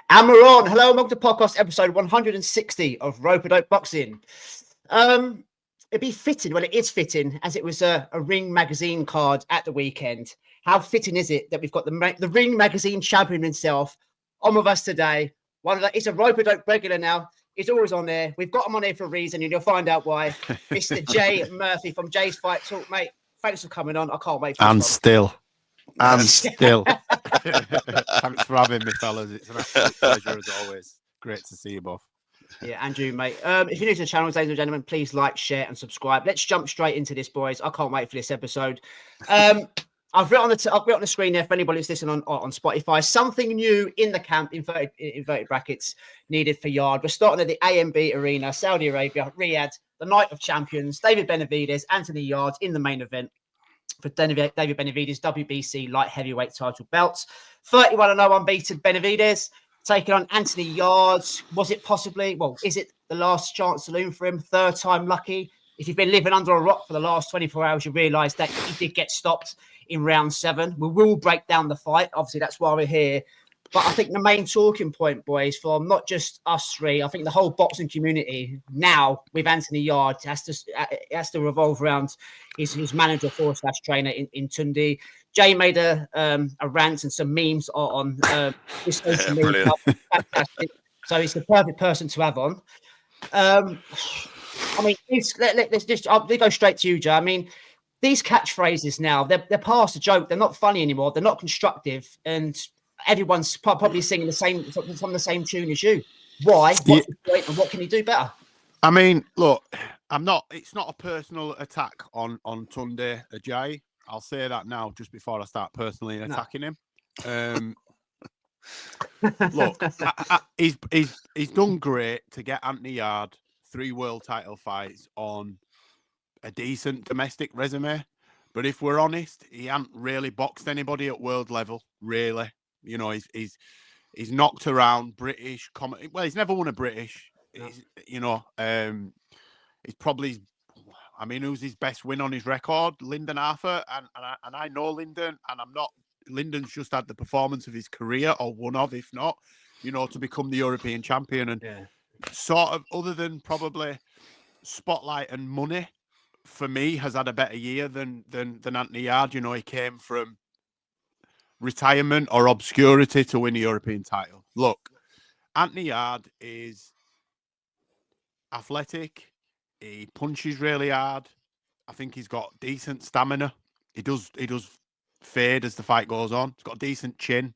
And we're on. Hello and welcome to podcast episode 160 of Rope-a-Dope Boxing. It'd be fitting, well, it is fitting, as it was a Ring magazine card at the weekend. How fitting is it that we've got the Ring magazine champion himself on with us today? He's a Rope-a-Dope regular now. He's always on there. We've got him on here for a reason, and you'll find out why. Mr. Jay Murphy from Jay's Fight Talk. Mate, thanks for coming on. I can't wait for this And still. Thanks for having me, fellas. It's an absolute pleasure as always. Great to see you both. Yeah, and you, mate. If you're new to the channel, ladies and gentlemen, please like, share, and subscribe. Let's jump straight into this, boys. I can't wait for this episode. I've written on the screen there for anybody who's listening on Spotify. Something new in the camp, inverted brackets, needed for Yarde. We're starting at the AMB Arena, Saudi Arabia, Riyadh, the Night of Champions. David Benavidez, Anthony Yarde in the main event for David Benavidez WBC light heavyweight title belts. 31-0 unbeaten Benavidez taking on Anthony Yarde. Was it possibly, is it the last chance saloon for him? Third time lucky? If you've been living under a rock for the last 24 hours, you realise that he did get stopped in round 7. We will break down the fight. Obviously, that's why we're here. But I think the main talking point, boys, from not just us three, I think the whole boxing community now with Anthony Yarde has to revolve around his manager / trainer in Tunde. Jay made a rant and some memes on his social media. Fantastic. So he's the perfect person to have on. I mean, I'll go straight to you, Joe. I mean, these catchphrases now, they're past a joke. They're not funny anymore. They're not constructive. And everyone's probably singing the same tune as you. Why? What's the point and what can he do better? I mean, look, it's not a personal attack on Tunde Ajayi. I'll say that now just before I start personally attacking him. Look, he's done great to get Anthony Yarde 3 world title fights on a decent domestic resume. But if we're honest, he hasn't really boxed anybody at world level, really. You know, he's knocked around British. Well, he's never won a British. No. He's probably, I mean, who's his best win on his record? Lyndon Arthur. And I know Lyndon, and Lyndon's just had the performance of his career, or one of, if not, to become the European champion. And sort of, other than probably spotlight and money, for me, has had a better year than Anthony Yarde. He came from retirement or obscurity to win a European title. Look, Anthony Yarde is athletic. He punches really hard. I think he's got decent stamina. He does fade as the fight goes on. He's got a decent chin.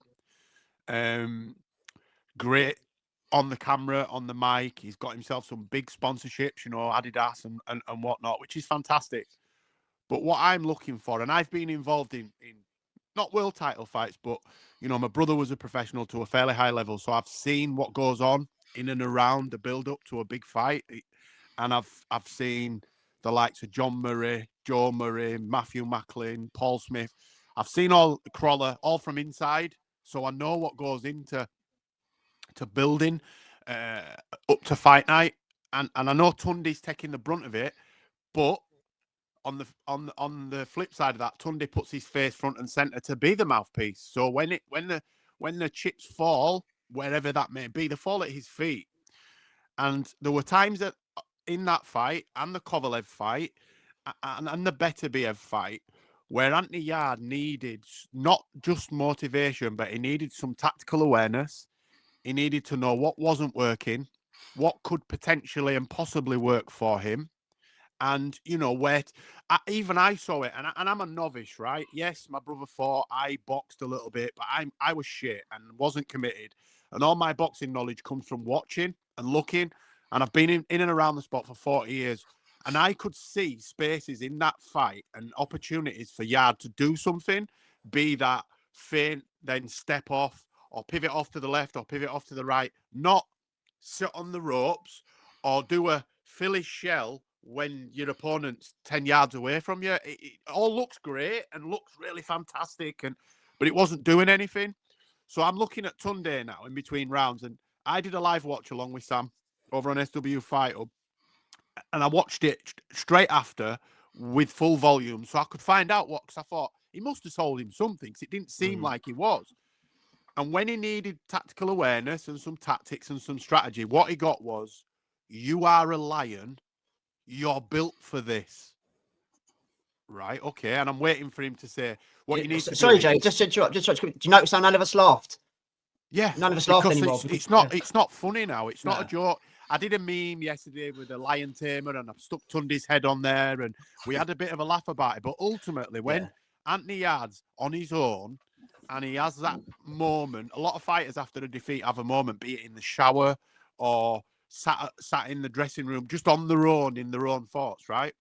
Great on the camera, on the mic. He's got himself some big sponsorships, Adidas and whatnot, which is fantastic. But what I'm looking for, and I've been involved in not world title fights, but, my brother was a professional to a fairly high level. So I've seen what goes on in and around the build up to a big fight. And I've seen the likes of John Murray, Joe Murray, Matthew Macklin, Paul Smith. I've seen all Crawler, all from inside. So I know what goes into building up to fight night. And I know Tunde's taking the brunt of it, but on the flip side of that, Tunde puts his face front and center to be the mouthpiece. So when the chips fall, wherever that may be, they fall at his feet. And there were times that in that fight and the Kovalev fight and the Beterbiev fight where Anthony Yarde needed not just motivation, but he needed some tactical awareness. He needed to know what wasn't working, what could potentially and possibly work for him. And, where even I saw it, and I'm a novice, right? Yes, my brother fought, I boxed a little bit, but I was shit and wasn't committed. And all my boxing knowledge comes from watching and looking. And I've been in and around the spot for 40 years. And I could see spaces in that fight and opportunities for Yarde to do something, be that feint, then step off, or pivot off to the left, or pivot off to the right, not sit on the ropes, or do a Philly shell when your opponent's 10 yards away from you. It all looks great and looks really fantastic, but it wasn't doing anything. So I'm looking at Tunde now in between rounds, and I did a live watch along with Sam over on SW Fight Hub, and I watched it straight after with full volume so I could find out because I thought he must have told him something because it didn't seem like he was. And when he needed tactical awareness and some tactics and some strategy, what he got was, you are a lion. You're built for this. Right, okay. And I'm waiting for him to say what you need to do. Sorry, Jay, just to interrupt. Do you notice how none of us laughed? Yeah. None of us laughed anymore. It's not funny now. It's not a joke. I did a meme yesterday with a lion tamer and I've stuck Tunde's head on there and we had a bit of a laugh about it. But ultimately, when Anthony Yarde's on his own and he has that moment, a lot of fighters after a defeat have a moment, be it in the shower or sat in the dressing room, just on their own, in their own thoughts, right?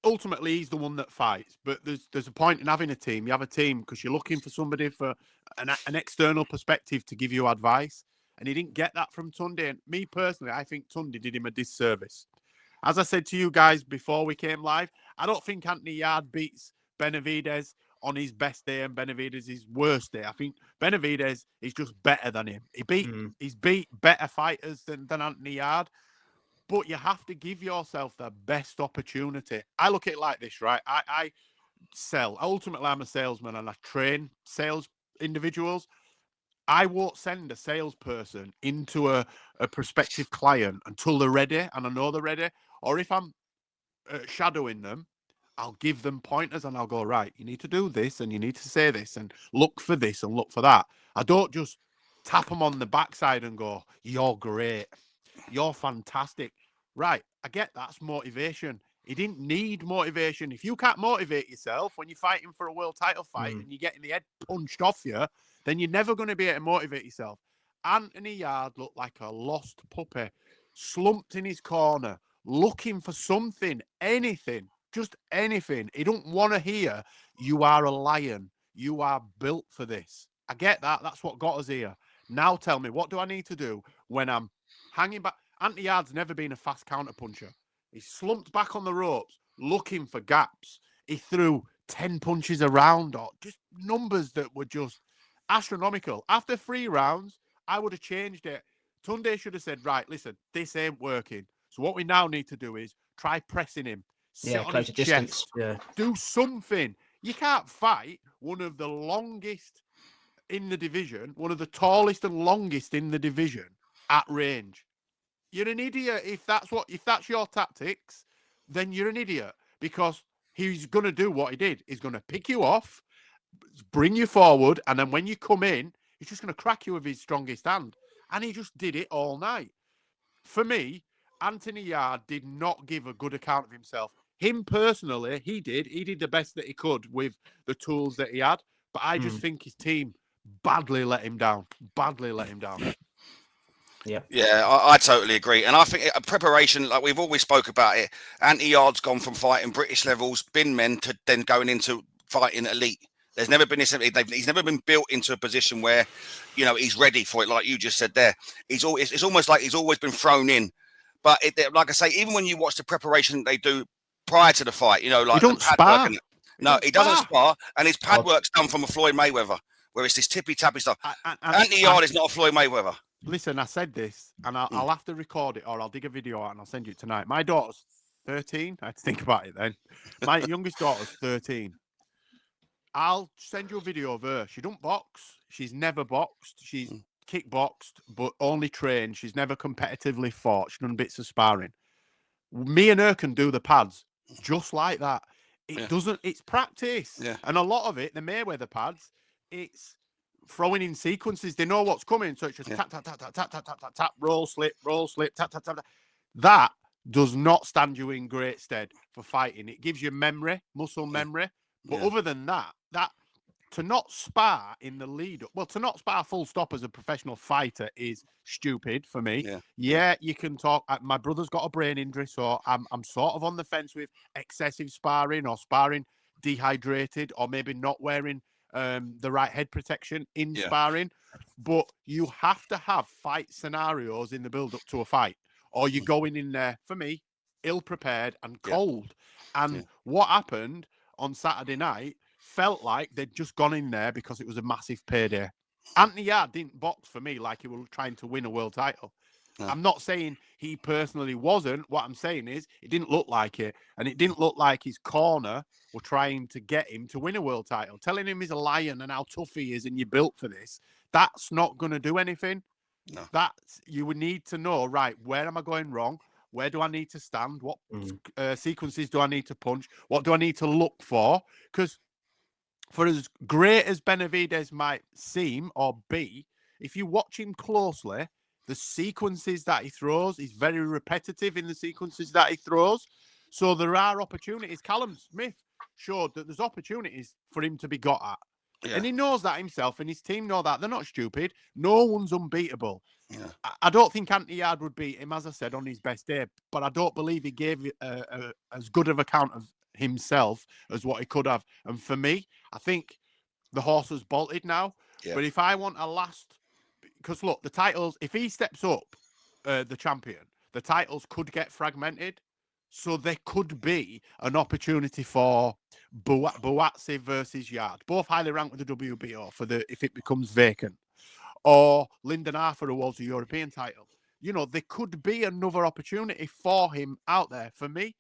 Ultimately, he's the one that fights. But there's a point in having a team. You have a team because you're looking for somebody for an external perspective to give you advice. And he didn't get that from Tunde. And me personally, I think Tunde did him a disservice. As I said to you guys before we came live, I don't think Anthony Yarde beats Benavidez on his best day and Benavidez's worst day. I think Benavidez is just better than him. He's beat better fighters than Anthony Yarde. But you have to give yourself the best opportunity. I look at it like this, right? I sell. Ultimately, I'm a salesman and I train sales individuals. I won't send a salesperson into a prospective client until they're ready and I know they're ready. Or if I'm shadowing them, I'll give them pointers and I'll go, right, you need to do this and you need to say this and look for this and look for that. I don't just tap them on the backside and go, you're great. You're fantastic. Right. I get that's motivation. He didn't need motivation. If you can't motivate yourself when you're fighting for a world title fight and you're getting the head punched off you, then you're never going to be able to motivate yourself. Anthony Yarde looked like a lost puppy, slumped in his corner, looking for something, anything, just anything. He don't want to hear, you are a lion. You are built for this. I get that. That's what got us here. Now tell me, what do I need to do when I'm hanging back? Anthony Yarde's never been a fast counter-puncher. He slumped back on the ropes, looking for gaps. He threw 10 punches around, or just numbers that were just astronomical. After 3 rounds, I would have changed it. Tunde should have said, right, listen, this ain't working. So what we now need to do is try pressing him. Sit on his chest. Do something. You can't fight one of the longest in the division, one of the tallest and longest in the division at range. You're an idiot. If that's your tactics, then you're an idiot because he's going to do what he did. He's going to pick you off, bring you forward, and then when you come in, he's just going to crack you with his strongest hand. And he just did it all night. For me, Anthony Yarde did not give a good account of himself. Him personally, he did. He did the best that he could with the tools that he had. But I just think his team badly let him down. Yeah, I totally agree. And I think preparation, like we've always spoke about it, Anthony Yarde's gone from fighting British levels, bin men, to then going into fighting elite. There's never been this. He's never been built into a position where, he's ready for it. Like you just said there, it's almost like he's always been thrown in. But like I say, even when you watch the preparation they do prior to the fight, like he don't spar. No, he doesn't spar, and his pad work's done from a Floyd Mayweather, where it's this tippy-tappy stuff. Anthony Yarde is not a Floyd Mayweather. Listen, I said this, and I'll have to record it, or I'll dig a video out and I'll send you it tonight. My daughter's 13. I had to think about it then. My youngest daughter's 13. I'll send you a video of her. She don't box. She's never boxed. She's kickboxed, but only trained. She's never competitively fought. She's done bits of sparring. Me and her can do the pads just like that. It's practice. Yeah. And a lot of it, the Mayweather pads, it's throwing in sequences. They know what's coming. So it's just tap, tap, tap, tap, tap, tap, tap, tap, tap, roll, slip, tap, tap, tap, tap. That does not stand you in great stead for fighting. It gives you memory, muscle memory. But other than that, to not spar in the lead up, well, to not spar full stop as a professional fighter is stupid for me. Yeah, you can talk. My brother's got a brain injury, so I'm sort of on the fence with excessive sparring or sparring dehydrated or maybe not wearing the right head protection in sparring. But you have to have fight scenarios in the build up to a fight, or you're going in there, for me, ill prepared and cold. And what happened on Saturday night felt like they'd just gone in there because it was a massive payday. Anthony Yarde didn't box for me like he was trying to win a world title. No. I'm not saying he personally wasn't. What I'm saying is it didn't look like it. And it didn't look like his corner were trying to get him to win a world title. Telling him he's a lion and how tough he is and you're built for this That's not going to do anything. No. You would need to know, right, where am I going wrong? Where do I need to stand? What sequences do I need to punch? What do I need to look for? Because for as great as Benavidez might seem or be, if you watch him closely, the sequences that he throws is very repetitive in the sequences that he throws. So there are opportunities. Callum Smith showed that there's opportunities for him to be got at. Yeah. And he knows that himself, and his team know that. They're not stupid. No one's unbeatable. Yeah. I don't think Anthony Yarde would beat him, as I said, on his best day, but I don't believe he gave as good of account of himself as what he could have. And for me, I think the horse has bolted now. Yeah. But if I want a last... Because, look, the titles, if he steps up, the champion, the titles could get fragmented. So there could be an opportunity for Buatsi versus Yarde, both highly ranked with the WBO if it becomes vacant, or Lyndon Arthur, who holds the European title. You know, there could be another opportunity for him out there. For me,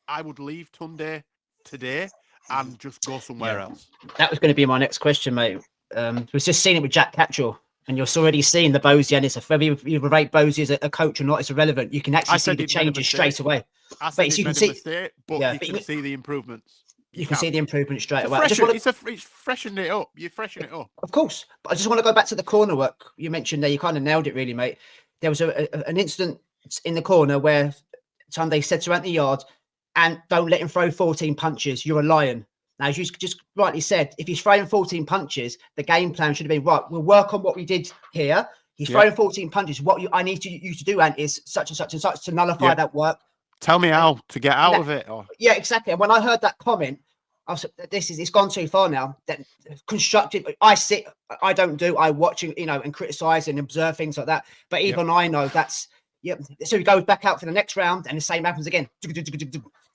I would leave Tunde today and just go somewhere else. That was going to be my next question, mate. We've just seen it with Jack Catchell. And you're already seeing the Bosie, and it's whether you rate Bosie as a coach or not, it's irrelevant. You can actually see the changes straight away. But you can see, you can see the improvements. You can see the improvements straight away. It's freshening it up. You freshen it up. Of course. But I just want to go back to the corner work you mentioned there. You kind of nailed it, really, mate. There was an incident in the corner where Tunde said to Anthony Yarde, and don't let him throw 14 punches. You're a lion. Now, as you just rightly said, if he's throwing 14 punches, the game plan should have been, right, we'll work on what we did here. He's throwing 14 punches. What I need you to do, Ant, is such and such and such to nullify that work. Tell me how to get out of it. Yeah, exactly. And when I heard that comment, I was, it's gone too far now. That constructive, I don't do, I watch, and criticize and observe things like that. But even I know that's, so he goes back out for the next round and the same happens again.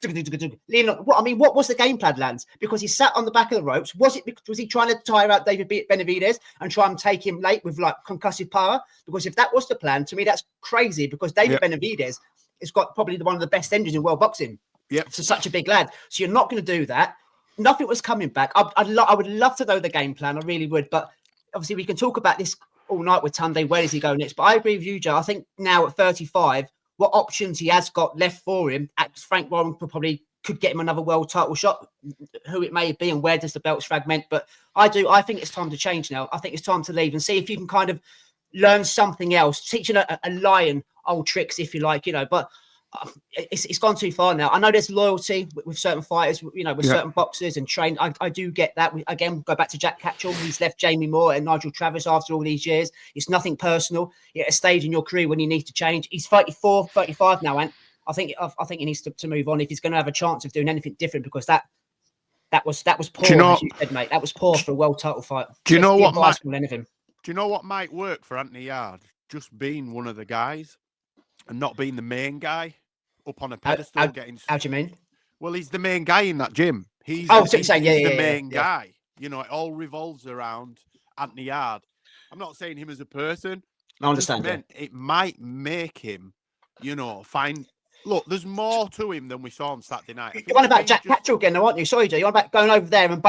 What was the game plan, Lance? Because he sat on the back of the ropes. Was he trying to tire out David Benavidez and try and take him late with like concussive power? Because if that was the plan, to me, that's crazy because David Benavidez has got probably one of the best engines in world boxing. Yeah. So such a big lad. So you're not going to do that. Nothing was coming back. I would love to know the game plan. I really would. But obviously we can talk about this all night with Tunde. Where does he go next? But I agree with you, Joe. I think now at 35, what options he has got left for him, Frank Warren probably could get him another world title shot, who it may be, and where does the belts fragment. But I think it's time to change now. I think it's time to leave and see if you can kind of learn something else, teaching a lion old tricks, if you like, but it's gone too far now. I know there's loyalty with certain fighters, with certain boxers and train. I do get that. Again, go back to Jack Catchell. He's left Jamie Moore and Nigel Travis after all these years. It's nothing personal. You're at a stage in your career when you need to change. He's 34, 35 now, and I think he needs to move on if he's going to have a chance of doing anything different, because that was poor, as you said, mate. That was poor for a world title fight. Do you know what might work for Anthony Yarde? Just being one of the guys and not being the main guy up on a pedestal. How do you mean? Well, he's the main guy in that gym. He's the main guy. It all revolves around Anthony Yarde. I'm not saying him as a person. I understand. It might make him, find. Look, there's more to him than we saw on Saturday night. You're on about Jack Catchell again, aren't you? Sorry, Joe. You're on about going over there and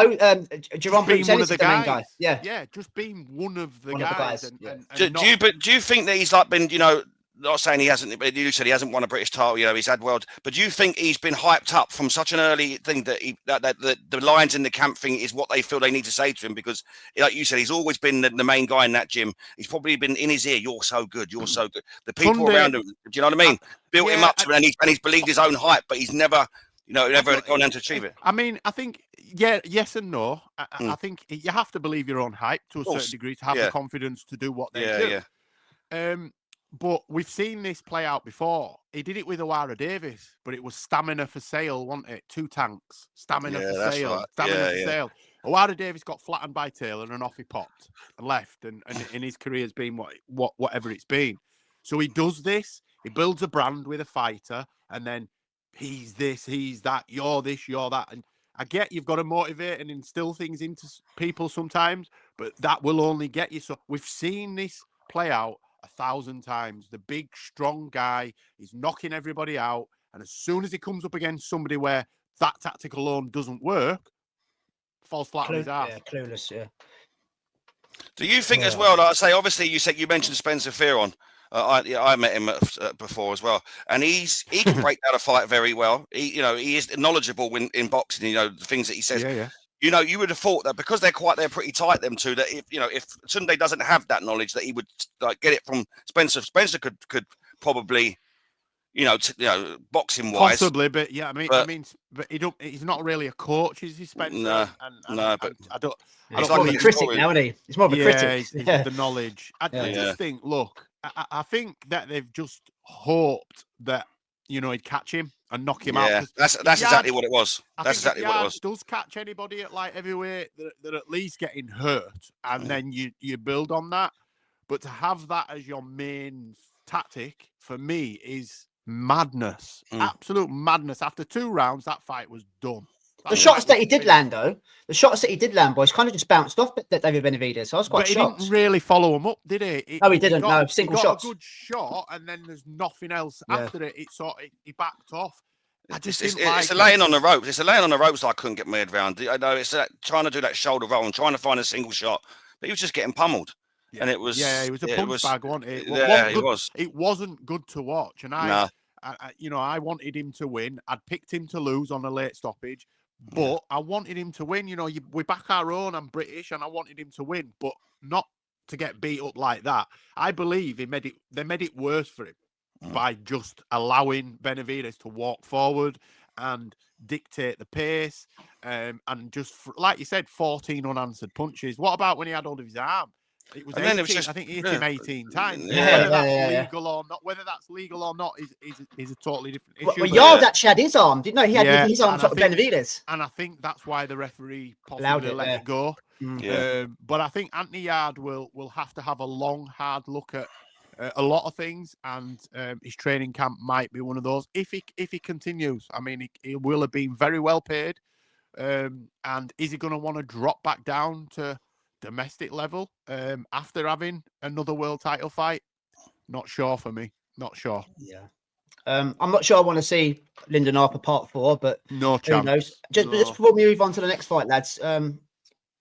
Jerome being one of the guys. Yeah, just being one of the guys. Do you think that he's been, not saying he hasn't, but you said he hasn't won a British title, he's had world. But do you think he's been hyped up from such an early thing that the lines in the camp thing is what they feel they need to say to him? Because, like you said, he's always been the main guy in that gym. He's probably been in his ear. You're so good. You're so good. The people around him, do you know what I mean? Built him up to it, and he's believed his own hype, but he's never, never gone on to achieve it. I mean, I think, yes and no. I think you have to believe your own hype to a certain degree to have the confidence to do what they do. But we've seen this play out before. He did it with Owara Davis, but it was stamina for sale, wasn't it? 2 tanks, stamina for sale, right. Stamina for sale. Owara Davis got flattened by Taylor and off he popped and left. And in his career has been whatever it's been. So he does this. He builds a brand with a fighter, and then he's this, he's that, you're this, you're that. And I get you've got to motivate and instill things into people sometimes, but that will only get you. So we've seen this play out 1,000 times. The big, strong guy is knocking everybody out. And as soon as he comes up against somebody where that tactic alone doesn't work, falls flat on his ass. Yeah, clueless, yeah. Do you think as well? Like I say, obviously you mentioned Spencer Fearon. I met him before as well, and he can break down a fight very well. He is knowledgeable in boxing. The things that he says. Yeah. You would have thought that because they're pretty tight, them two. That if Sunday doesn't have that knowledge, that he would get it from Spencer. Spencer could probably, boxing wise, possibly, but yeah, but he's not really a coach, is he, Spencer? No, but I don't. He's more of a critic now, isn't he? He's more of a critic. He's the knowledge. I just think, look, I think that they've just hoped that he'd catch him and knock him out. That's exactly what it was. That's exactly what it was. Does catch anybody at light heavyweight that at least getting hurt, and then you build on that. But to have that as your main tactic for me is madness, absolute madness. After 2 rounds, that fight was done. The shots that he did land, boys, kind of just bounced off David Benavidez. So I was quite shocked. He didn't really follow him up, did he? No, he didn't. No, single shots. A good shot, and then there's nothing else after it. He backed off. It's a laying on the ropes. It's a laying on the ropes that I couldn't get my head around. I know it's trying to do that shoulder roll and trying to find a single shot, but he was just getting pummeled. Yeah. And it was it was a punch bag, wasn't it? It was. It wasn't good to watch, and I wanted him to win. I'd picked him to lose on a late stoppage, but I wanted him to win. We back our own. I'm British, and I wanted him to win, but not to get beat up like that. I believe they made it worse for him by just allowing Benavidez to walk forward and dictate the pace, and just like you said, 14 unanswered punches. What about when he had hold of his arm? It was 18, I think he hit him 18 times. Whether that's legal or not is a totally different issue. Well, Yarde actually had his arm, didn't know he had his arm on top of Benavidez. And I think that's why the referee possibly let it go. But I think Anthony Yarde will have to have a long, hard look at a lot of things, and his training camp might be one of those. If he continues, he will have been very well paid. And is he going to want to drop back down to domestic level after having another world title fight? Not sure for me. Not sure. Yeah. I'm not sure I want to see Lyndon Harper part 4, but no chance. Who knows? Just before we move on to the next fight, lads.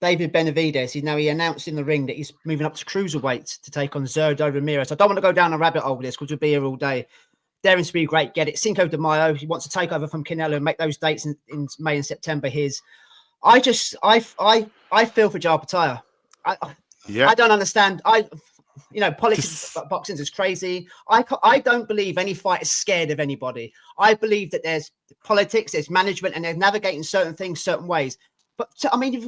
David Benavidez, he announced in the ring that he's moving up to cruiserweight to take on Zurdo Ramirez. I don't want to go down a rabbit hole with this because we'll be here all day. Daring to be great, get it. Cinco de Mayo, he wants to take over from Canelo and make those dates in May and September his. I feel for Jai Pataya. I don't understand. Politics, boxing is crazy. I don't believe any fight is scared of anybody. I believe that there's politics, there's management, and they're navigating certain things certain ways. But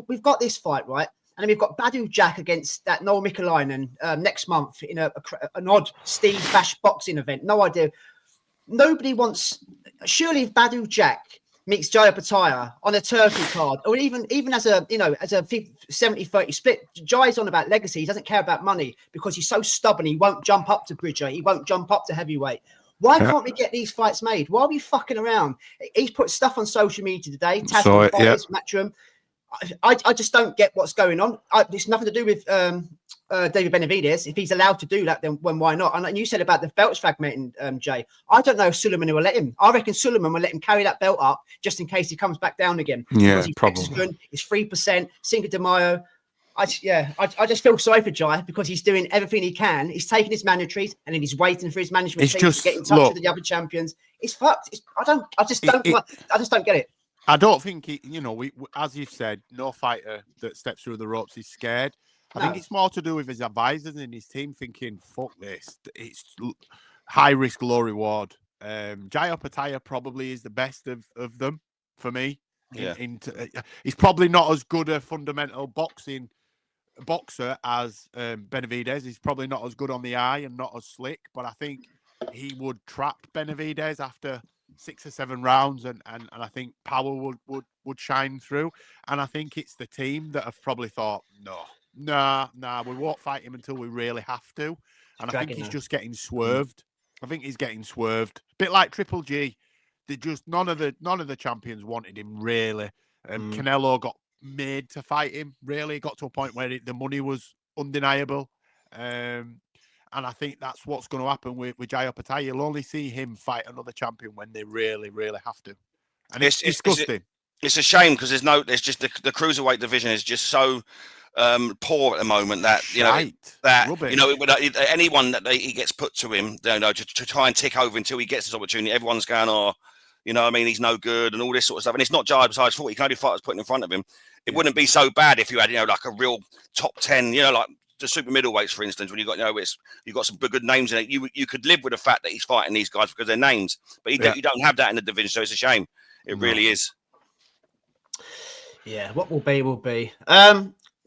we've got this fight, right? And then we've got Badu Jack against that Noel Mikulainen next month in an odd Steve Bash boxing event. No idea. Nobody wants. Surely, if Badu Jack meets Jai Pataya on a turkey card, or even as a 70-30 split, Jai's on about legacy. He doesn't care about money because he's so stubborn. He won't jump up to Bridger. He won't jump up to heavyweight. Why can't we get these fights made? Why are we fucking around? He's put stuff on social media today. Matchroom. I just don't get what's going on. It's nothing to do with David Benavidez. If he's allowed to do that, then why not? And you said about the belts fragmenting, Jay. I don't know if Suleiman will let him. I reckon Suleiman will let him carry that belt up just in case he comes back down again. Yeah, probably. It's 3%. Cinco de Mayo. I just feel sorry for Jai because he's doing everything he can. He's taking his mandatories and then he's waiting for his management team to get in touch with the other champions. It's fucked. I just don't get it. I don't think we as you said, no fighter that steps through the ropes is scared. I think it's more to do with his advisors and his team thinking, "Fuck this! It's high risk, low reward." Jai Pataya probably is the best of them for me. Yeah, he's probably not as good a fundamental boxer as Benavidez. He's probably not as good on the eye and not as slick. But I think he would trap Benavidez after 6 or 7 rounds, and I think power would shine through. And I think it's the team that have probably thought, nah, we won't fight him until we really have to. And I think he's just getting swerved. I think he's getting swerved. A bit like Triple G. They just none of the champions wanted him really. Canelo got made to fight him. Really, it got to a point where the money was undeniable. And I think that's what's going to happen with Jai Pataya. You'll only see him fight another champion when they really, really have to. And it's disgusting. It's a shame because there's just the cruiserweight division is just so poor at the moment. That anyone that he gets put to him, to try and tick over until he gets this opportunity, everyone's going, he's no good and all this sort of stuff. And it's not Jai's fault. He can only fight what's put in front of him. It wouldn't be so bad if you had, like a real top 10, like the super middleweights, for instance, when you got, you've got some good names in it. You could live with the fact that he's fighting these guys because they're names, but you don't have that in the division, so it's a shame. It really is. Yeah, what will be, will be.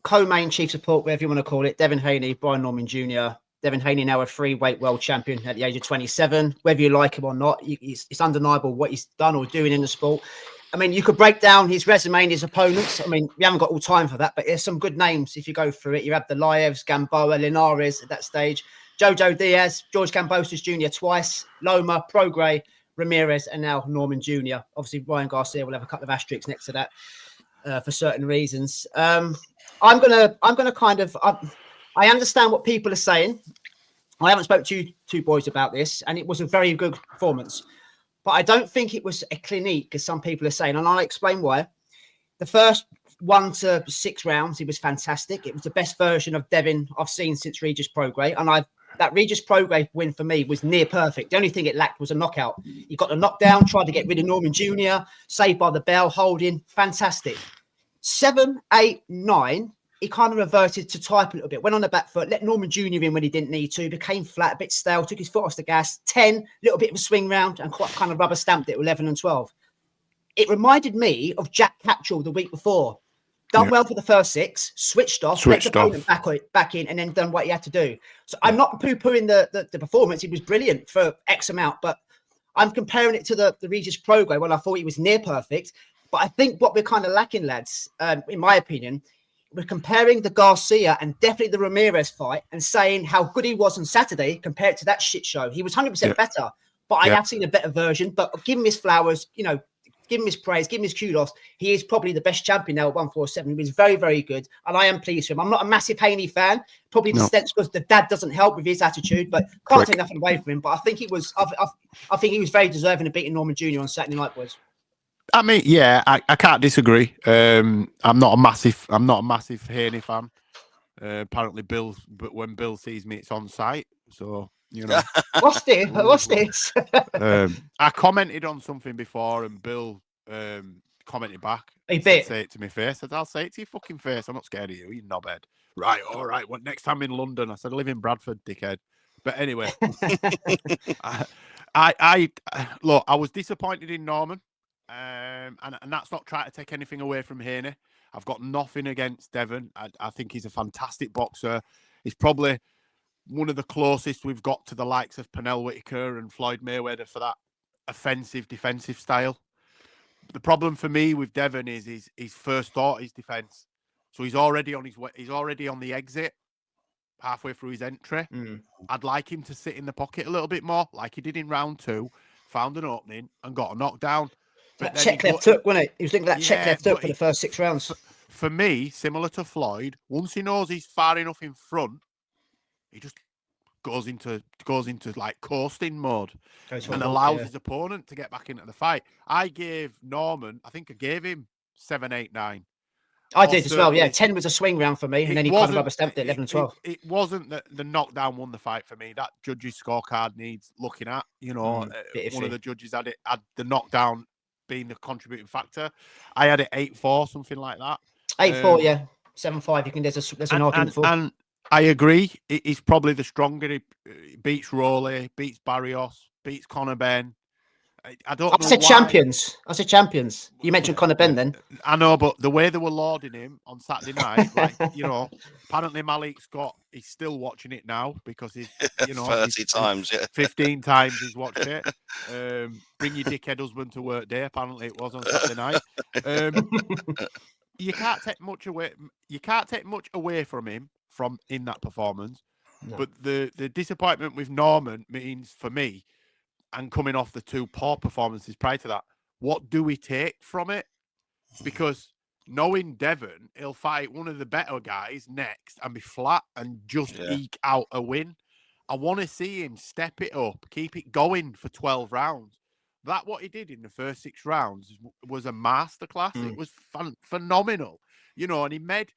Co-main chief support, whatever you want to call it, Devin Haney, Brian Norman Jr. Devin Haney now a 3-weight world champion at the age of 27. Whether you like him or not, it's undeniable what he's done or doing in the sport. I mean, you could break down his resume and his opponents. I mean, we haven't got all time for that, but there's some good names if you go through it. You have the Laevs, Gamboa, Linares at that stage, Jojo Diaz, George Kambosos Jr. twice, Loma, Prograis, Ramirez, and now Norman Jr. Obviously, Ryan Garcia will have a couple of asterisks next to that for certain reasons. I'm gonna kind of. I understand what people are saying. I haven't spoken to you two boys about this, and it was a very good performance. But I don't think it was a clinique, as some people are saying, and I'll explain why. The first 1 to 6 rounds, he was fantastic. It was the best version of Devin I've seen since Regis Prograis, and that Regis Prograis win for me was near perfect. The only thing it lacked was a knockout. He got the knockdown, tried to get rid of Norman Jr., saved by the bell, holding, fantastic. 7, 8, 9. He kind of reverted to type a little bit, went on the back foot, let Norman Jr. in when he didn't need to, became flat, a bit stale, took his foot off the gas. 10, little bit of a swing round, and quite kind of rubber stamped it, 11 and 12. It reminded me of Jack Catchall the week before. Done well for the first 6, switched off, let the opponent back in, and then done what he had to do. So I'm not poo-pooing the performance. He was brilliant for X amount, but I'm comparing it to the Regis Prograis. Well, I thought he was near perfect, but I think what we're kind of lacking, lads, in my opinion, we're comparing the Garcia and definitely the Ramirez fight and saying how good he was on Saturday compared to that shit show. He was 100% better, but I have seen a better version. But give him his flowers, give him his praise, give him his kudos. He is probably the best champion now at 147. He was very, very good, and I am pleased with him. I'm not a massive Haney fan, probably the sense because the dad doesn't help with his attitude, but can't take nothing away from him. But I think he was, I think he was very deserving of beating Norman Jr. on Saturday night, boys. I mean, I can't disagree. I'm not a massive Haney fan. Apparently, but when Bill sees me, it's on site. So What's this? I commented on something before, and Bill commented back. He say it to my face. I said, "I'll say it to your fucking face. I'm not scared of you. You knobhead." Right, all right. What next time in London? I said, "I live in Bradford, dickhead." But anyway, I look. I was disappointed in Norman. And that's not trying to take anything away from Haney. I've got nothing against Devin. I think he's a fantastic boxer. He's probably one of the closest we've got to the likes of Pernell Whitaker and Floyd Mayweather for that offensive, defensive style. The problem for me with Devin is his first thought is defense. So he's already on his way. He's already on the exit, halfway through his entry. I'd like him to sit in the pocket a little bit more, like he did in round 2. Found an opening and got a knockdown. But that check left hook, wasn't it? He was looking at that check left hook for the first 6 rounds. For me, similar to Floyd, once he knows he's far enough in front, he just goes into like coasting mode and allows his opponent to get back into the fight. I gave Norman, I think I gave him 7, 8, 9. I did as well. Yeah, 10 was a swing round for me, and then he kind of rubber stamped it 11 and 12. It wasn't that the knockdown won the fight for me. That judge's scorecard needs looking at. One of the judges had the knockdown being the contributing factor. I had it 8-4, something like that. 8-4, 7-5. You can there's an argument for. And I agree. He's probably the stronger. He beats Rowley, beats Barrios, beats Conor Benn. I said champions. You mentioned Conor Benn then. I know, but the way they were lauding him on Saturday night, apparently he's still watching it now because he's 30 times, 15 times he's watched it. Bring your dickhead husband to work day. Apparently it was on Saturday night. You can't take much away. You can't take much away from him in that performance. No. But the disappointment with Norman means for me, and coming off the 2 poor performances prior to that, what do we take from it? Because knowing Devin, he'll fight one of the better guys next and be flat and just eke out a win. I want to see him step it up, keep it going for 12 rounds. That what he did in the first 6 rounds was a masterclass. It was phenomenal, and he made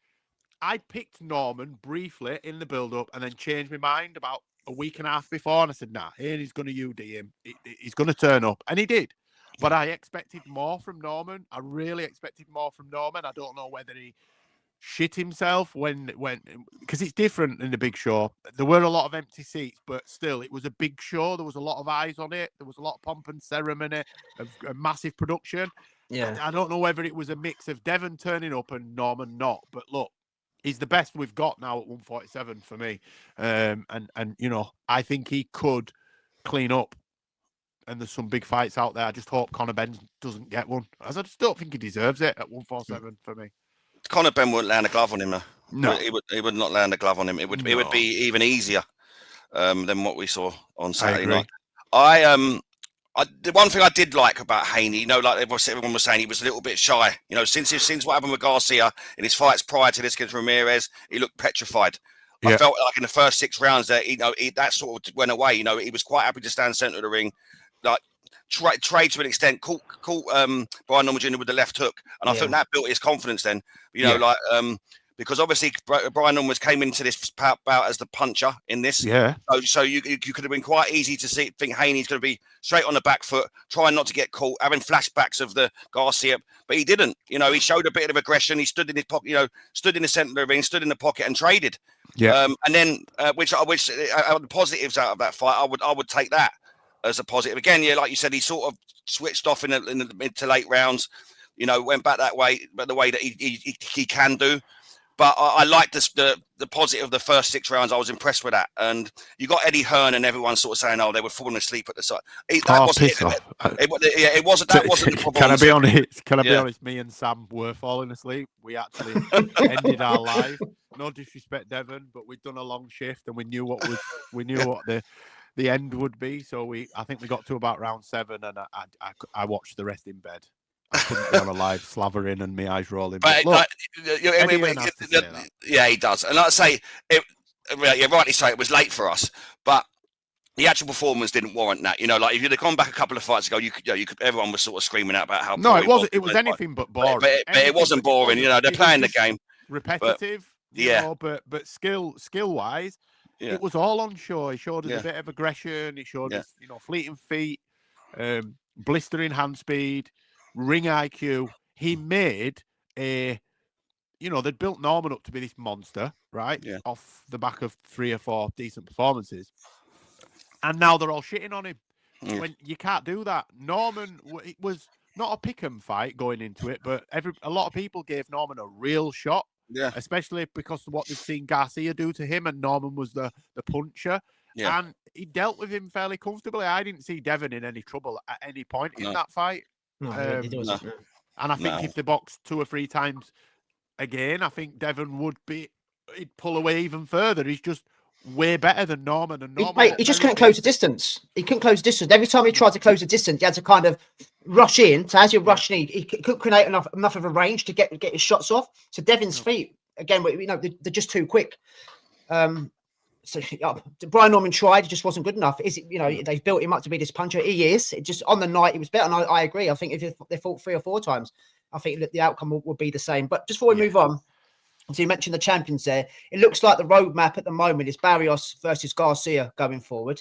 I picked Norman briefly in the build-up and then changed my mind about a week and a half before, and I said, nah, Haney's going to UD him. He's going to turn up, and he did. But I expected more from Norman. I really expected more from Norman. I don't know whether he shit himself when because it's different in the big show. There were a lot of empty seats, but still, it was a big show. There was a lot of eyes on it. There was a lot of pomp and ceremony, a massive production. Yeah, I don't know whether it was a mix of Devin turning up and Norman not. But look, he's the best we've got now at 147 for me. And you know, I think he could clean up. And there's some big fights out there. I just hope Conor Benn doesn't get one, as I just don't think he deserves it at 147 for me. Conor Benn wouldn't land a glove on him, though. No, he would not land a glove on him. It would be even easier than what we saw on Saturday night. The one thing I did like about Haney, you know, like everyone was saying, he was a little bit shy. You know, since what happened with Garcia in his fights prior to this against Ramirez, he looked petrified. I felt like in the first 6 rounds that that sort of went away. You know, he was quite happy to stand centre of the ring, like trade to an extent, caught Brian Norman Jr. with the left hook, and I think that built his confidence. Then, you know, because obviously Brian Norman came into this bout as the puncher in this. Yeah. So you could have been quite easy to think Haney's going to be straight on the back foot, trying not to get caught, having flashbacks of the Garcia, but he didn't. You know, he showed a bit of aggression. He stood in his pocket, you know, stood in the centre of the ring, stood in the pocket and traded. Yeah. And then, which the positives out of that fight, I would take that as a positive. Again, yeah, like you said, he sort of switched off in the mid to late rounds. You know, went back that way, but the way that he can do. But I liked the positive of the first 6 rounds. I was impressed with that. And you got Eddie Hearn and everyone sort of saying, "Oh, they were falling asleep at the side." It wasn't. That wasn't the problem. Can I be honest? Can I be honest? Me and Sam were falling asleep. We actually ended our live. No disrespect, Devin, but we'd done a long shift and we knew what the end would be. So I think we got to about round 7, and I watched the rest in bed. I couldn't be on a live slavering and my eyes rolling. But look, he does. And like I say, you rightly say, it was late for us, but the actual performance didn't warrant that. You know, like if you'd have gone back a couple of fights ago, everyone was sort of screaming out about how. No, it wasn't. It was anything but boring. But it wasn't boring. You know, they're playing the game. Repetitive. But skill wise, it was all on show. He showed us a bit of aggression. He showed us, you know, fleeting feet, blistering hand speed, ring IQ. He made they'd built Norman up to be this monster, right? Yeah. Off the back of 3 or 4 decent performances. And now they're all shitting on him. When you can't do that. Norman, it was not a pick'em fight going into it, but a lot of people gave Norman a real shot. Yeah. Especially because of what they've seen Garcia do to him, and Norman was the puncher. Yeah. And he dealt with him fairly comfortably. I didn't see Devin in any trouble at any point in that fight. No. And I think if they boxed 2 or 3 times again, I think Devin he'd pull away even further. He's just way better than Norman. And Norman he just couldn't close the distance. He couldn't close the distance. Every time he tried to close the distance, he had to kind of rush in. So as you're rushing, he couldn't create enough of a range to get his shots off. So Devin's feet, again, you know, they're just too quick. So Brian Norman tried, it just wasn't good enough. They've built him up to be this puncher. He is. It just on the night he was better, and I agree. I think if they fought 3 or 4 times, I think that the outcome would be the same. But just before we move on, so you mentioned the champions there. It looks like the roadmap at the moment is Barrios versus Garcia going forward.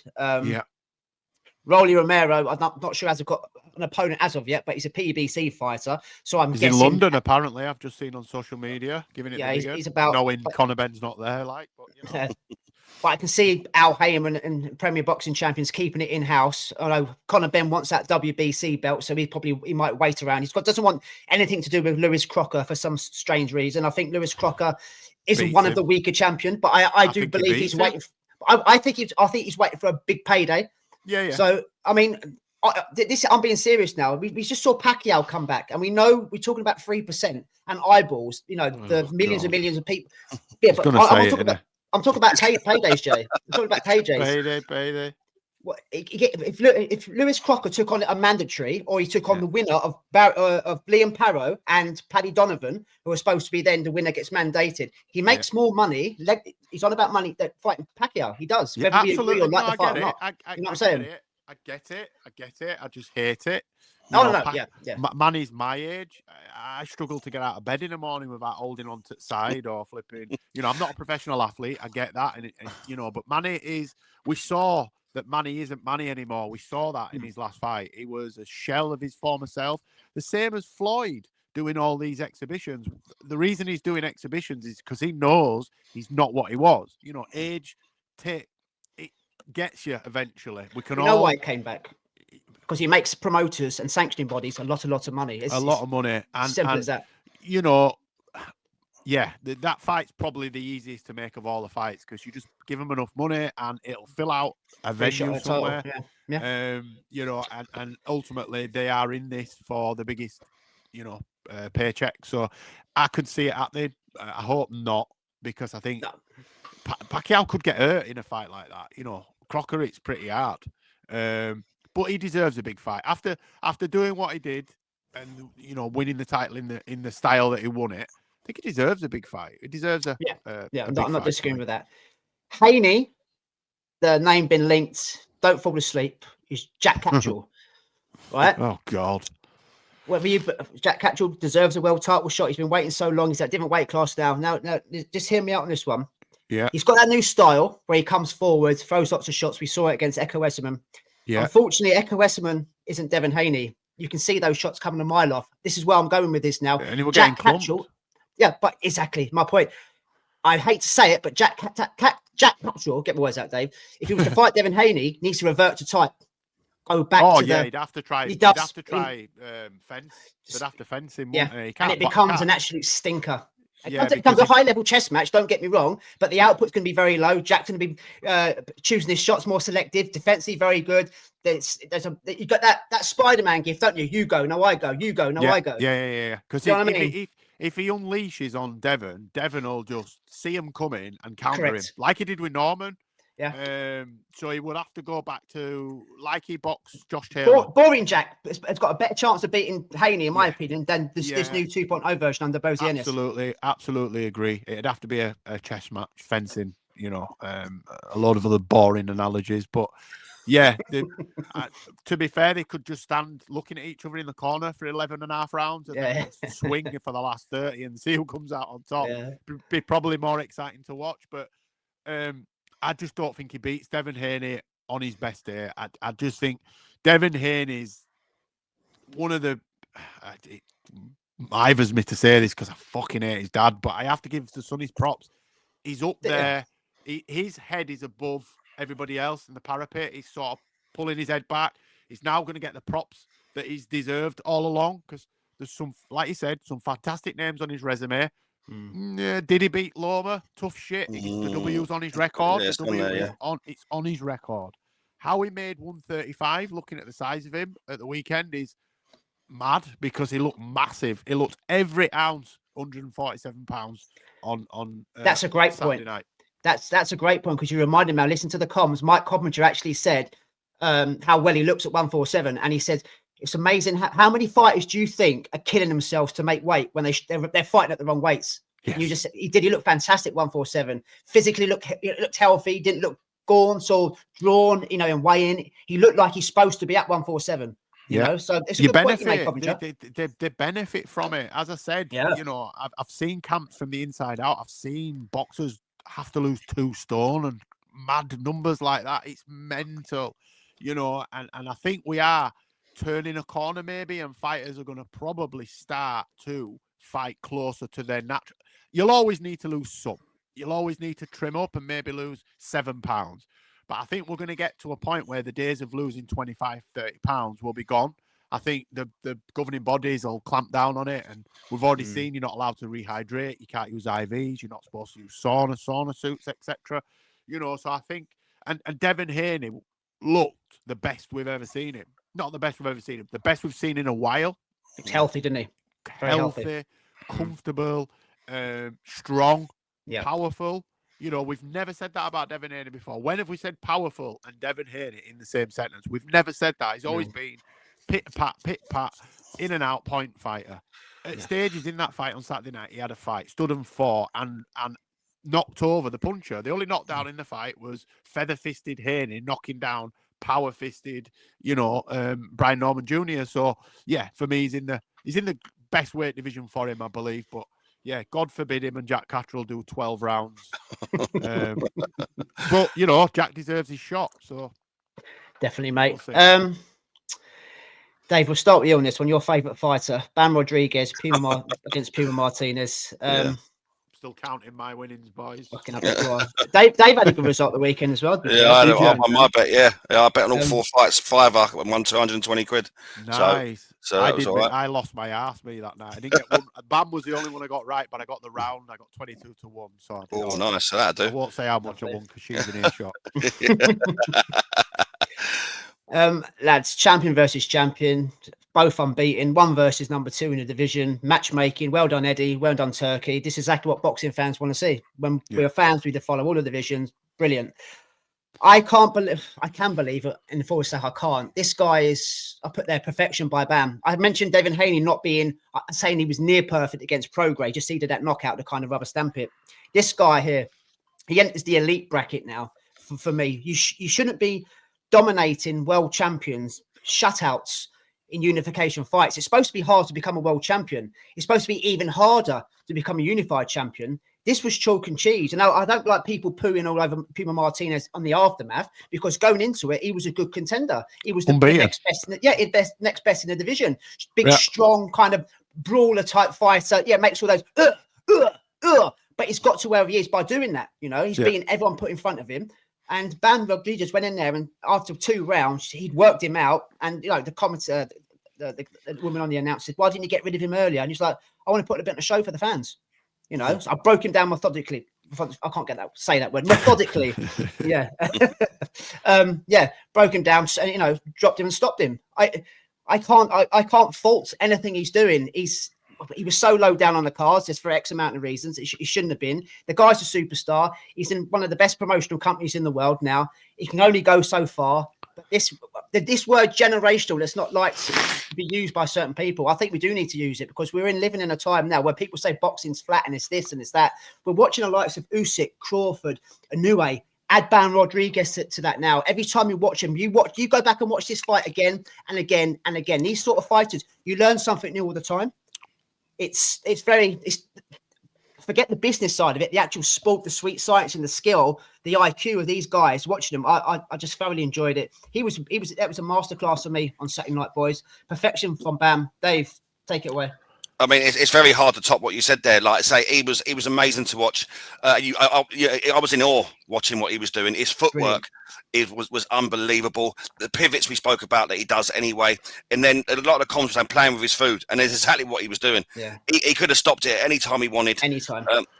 Rolly Romero, I'm not sure has got an opponent as of yet, but he's a PBC fighter. So I'm guessing in London. Apparently, I've just seen on social media giving it. He's about knowing Conor Benn's not there, but But I can see Al Heyman and Premier Boxing Champions keeping it in-house. I know Conor Benn wants that WBC belt, so he might wait around. Doesn't want anything to do with Lewis Crocker for some strange reason. I think Lewis Crocker isn't one of the weaker champions, but I do believe he's waiting. I think he's waiting for a big payday. Yeah. So I mean, I'm being serious now. We just saw Pacquiao come back, and we know we're talking about 3% and eyeballs. You know, the millions and millions of people. Yeah, but I'm talking about paydays, Jay. I'm talking about paydays. Payday. What, if Lewis Crocker took on a mandatory, or he took on the winner of Liam Parrow and Paddy Donovan, who was supposed to be then the winner gets mandated, he makes more money. He's on about money that fighting Pacquiao. He does. Absolutely. I get it. You know what I'm saying? I get it. I just hate it. Manny's my age. I struggle to get out of bed in the morning without holding on to the side or flipping. I'm not a professional athlete. I get that, and but Manny is. We saw that Manny isn't Manny anymore. We saw that in his last fight. He was a shell of his former self. The same as Floyd doing all these exhibitions. The reason he's doing exhibitions is because he knows he's not what he was. Age, it gets you eventually. We can know why he came back. Because he makes promoters and sanctioning bodies a lot of money. It's a lot of money. And simple as that. That fight's probably the easiest to make of all the fights because you just give them enough money and it'll fill out a venue somewhere. And ultimately they are in this for the biggest, paycheck. So I could see it happening. I hope not, because I think Pacquiao could get hurt in a fight like that. Crocker, it's pretty hard. But he deserves a big fight after doing what he did, and winning the title in the style that he won it. I think he deserves a big fight. He deserves a I'm not disagreeing with that. Haney, the name been linked. Don't fall asleep. Is Jack Catchall, right? Oh God. Jack Catchall deserves a world title shot. He's been waiting so long. He's at a different weight class now. Now, just hear me out on this one. Yeah. He's got that new style where he comes forward, throws lots of shots. We saw it against Echo Esserman. Yeah. Unfortunately, Echo Esserman isn't Devin Haney. You can see those shots coming a mile off. This is where I'm going with this now. And Jack Catchall. Yeah, but exactly my point. I hate to say it, but Jack Catchall, get my words out, Dave. If he was to fight Devin Haney, needs to revert to type. Go back he'd have to try. He'd have to try fence. They'd have to fence him. Yeah, and it becomes an absolute stinker. It becomes a high-level chess match. Don't get me wrong, but the output's going to be very low. Jack's going to be choosing his shots more selective, defensively very good. You got that Spider-Man gift, don't you? You go, no, I go. You go, no, I go. Yeah. Because if he unleashes on Devin will just see him coming and counter him like he did with Norman. Yeah. So he would have to go back to like he boxed Josh Taylor. Boring Jack has got a better chance of beting Haney, in my opinion, than this new 2.0 version under Bozy Ennis. Absolutely agree. It'd have to be a chess match, fencing, a lot of other boring analogies. But yeah, to be fair, they could just stand looking at each other in the corner for 11 and a half rounds and then swing for the last 30 and see who comes out on top. Yeah. Be probably more exciting to watch, but I just don't think he beats Devin Haney on his best day. I just think Devin Haney is one of the... It ivers me to say this because I fucking hate his dad, but I have to give the son his props. He's up there. His head is above everybody else in the parapet. He's sort of pulling his head back. He's now going to get the props that he's deserved all along because there's some, like you said, some fantastic names on his resume. Yeah, did he beat Loma? Tough shit. The W's on his record. Yeah, it's on his record. How he made 135, looking at the size of him at the weekend, is mad because he looked massive. He looked every ounce 147 pounds on that's a great Saturday point. Night. That's a great point because you reminded me. I listened to the comms. Mike Coventry actually said how well he looks at 147, and he said it's amazing how many fighters do you think are killing themselves to make weight when they're fighting at the wrong weights. Yes. He looked fantastic 147. Physically looked healthy. Didn't look gaunt or drawn. In weighing, he looked like he's supposed to be at 147. So it's a good point you make, Coventry. They benefit from it. As I said, I've seen camps from the inside out. I've seen boxers have to lose 2 stone and mad numbers like that. It's mental, and I think we are turning a corner maybe, and fighters are going to probably start to fight closer to their natural. You'll always need to lose some. You'll always need to trim up and maybe lose 7 pounds. But I think we're going to get to a point where the days of losing 25, 30 pounds will be gone. I think the governing bodies will clamp down on it. And we've already seen you're not allowed to rehydrate. You can't use IVs. You're not supposed to use sauna suits, etc. So I think, and Devin Haney looked the best we've ever seen him. Not the best we've ever seen him. The best we've seen in a while. He's healthy, didn't he? Very healthy, comfortable, strong, powerful. We've never said that about Devin Haney before. When have we said powerful and Devin Haney in the same sentence? We've never said that. He's always been pit-pat, in and out point fighter. At stages in that fight on Saturday night, he had a fight, stood and fought, and knocked over the puncher. The only knockdown in the fight was feather-fisted Haney knocking down power-fisted, Brian Norman Jr. So yeah, for me, he's in the best weight division for him, I believe. But yeah, God forbid him and Jack Catterall do 12 rounds. But Jack deserves his shot. So definitely, mate. We'll Dave, we'll start with you on this one. Your favourite fighter, Bam Rodriguez, against Puma Martinez. Still counting my winnings, boys. Fucking I bet you are. Dave had a good result the weekend as well. Yeah, I won my bet. Yeah, I bet on all 4 fights, $5 and won 220 quid. Nice. So that was all right. I lost my ass that night. I didn't get one. Bam was the only one I got right, but I got the round. I got 22-1. So nice. So that'll do. I won't say how much I won because she's an earshot. Lads, champion versus champion, both unbeaten, one versus number 2 in the division, matchmaking. Well done, Eddie. Well done, Turkey. This is exactly what boxing fans want to see. When we're fans, we follow all the divisions. Brilliant. I can believe it. In the forward stack, I can't. This guy is, I put there, perfection by Bam. I mentioned Devin Haney not being, saying he was near perfect against Prograis, just needed that knockout to kind of rubber stamp it. This guy here, he enters the elite bracket now. For me, you shouldn't be dominating world champions, shutouts in unification fights. It's supposed to be hard to become a world champion. It's supposed to be even harder to become a unified champion. This was chalk and cheese. And I don't like people pooing all over Puma Martinez on the aftermath, because going into it, he was a good contender. He was the next best, next best in the division. Big, strong, kind of brawler type fighter. Yeah, makes all those but he's got to where he is by doing that. He's beating everyone put in front of him. And Bam Rodriguez went in there, and after 2 rounds, he'd worked him out. And the commentator, the woman on the announce said, "Why didn't you get rid of him earlier?" And he's like, "I want to put a bit of a show for the fans." So I broke him down methodically. I can't say that word. Methodically, yeah, broke him down, and dropped him and stopped him. I can't fault anything he's doing. He was so low down on the cards just for X amount of reasons. He shouldn't have been. The guy's a superstar. He's in one of the best promotional companies in the world now. He can only go so far. But this word generational, that's not like to be used by certain people. I think we do need to use it, because we're living in a time now where people say boxing's flat and it's this and it's that. We're watching the likes of Usyk, Crawford, Inoue. Add Bam Rodriguez to that now. Every time you watch him, you go back and watch this fight again and again and again. These sort of fighters, you learn something new all the time. It's forget the business side of it, the actual sport, the sweet science and the skill, the IQ of these guys. Watching them, I just thoroughly enjoyed it. That was a masterclass for me on Saturday night, boys. Perfection from Bam. Dave, take it away. I mean, it's very hard to top what you said there. Like I say, he was amazing to watch. I was in awe watching what he was doing. His footwork was unbelievable. The pivots we spoke about that he does anyway, and then a lot of the comments and playing with his food, and it's exactly what he was doing. Yeah, he could have stopped it any time he wanted,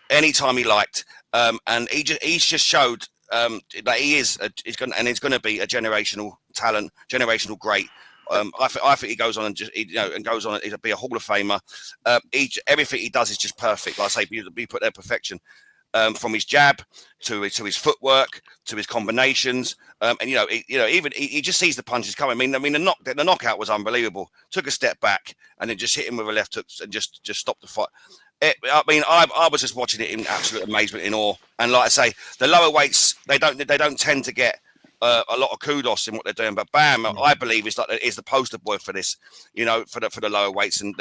anytime he liked, and he's just showed that he's going to be a generational talent, generational great. I think he goes on and he'll be a Hall of Famer. Everything he does is just perfect. Like I say, we put their perfection from his jab to his footwork to his combinations. And he just sees the punches coming. I mean, the knockout was unbelievable. Took a step back and then just hit him with a left hook and just stopped the fight. I was just watching it in absolute amazement, in awe. And like I say, the lower weights they don't tend to get a lot of kudos in what they're doing, but Bam, I believe is the poster boy for this, for the lower weights and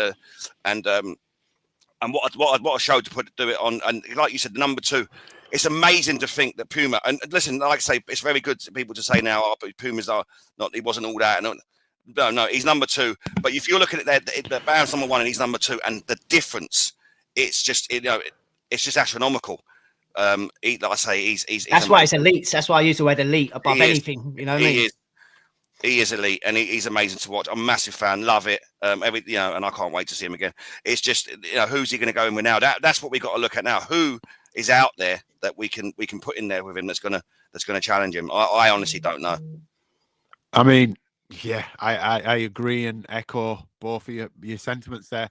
what a show to do it on. And like you said, the number 2, it's amazing to think that Puma. And listen, like I say, it's very good to people to say now, but Puma's are not. He wasn't all that. No, he's number 2. But if you're looking at the Bam's number 1 and he's number 2, and the difference, it's just it's just astronomical. Like I say, he's that's why it's elite. That's why I use the word elite above anything. You know what I mean? He is elite, and he's amazing to watch. I'm a massive fan, love it. And I can't wait to see him again. It's just who's he going to go in with now? That's what we got to look at now. Who is out there that we can put in there with him that's gonna challenge him? I honestly don't know. I mean, yeah, I agree and echo both of your sentiments there.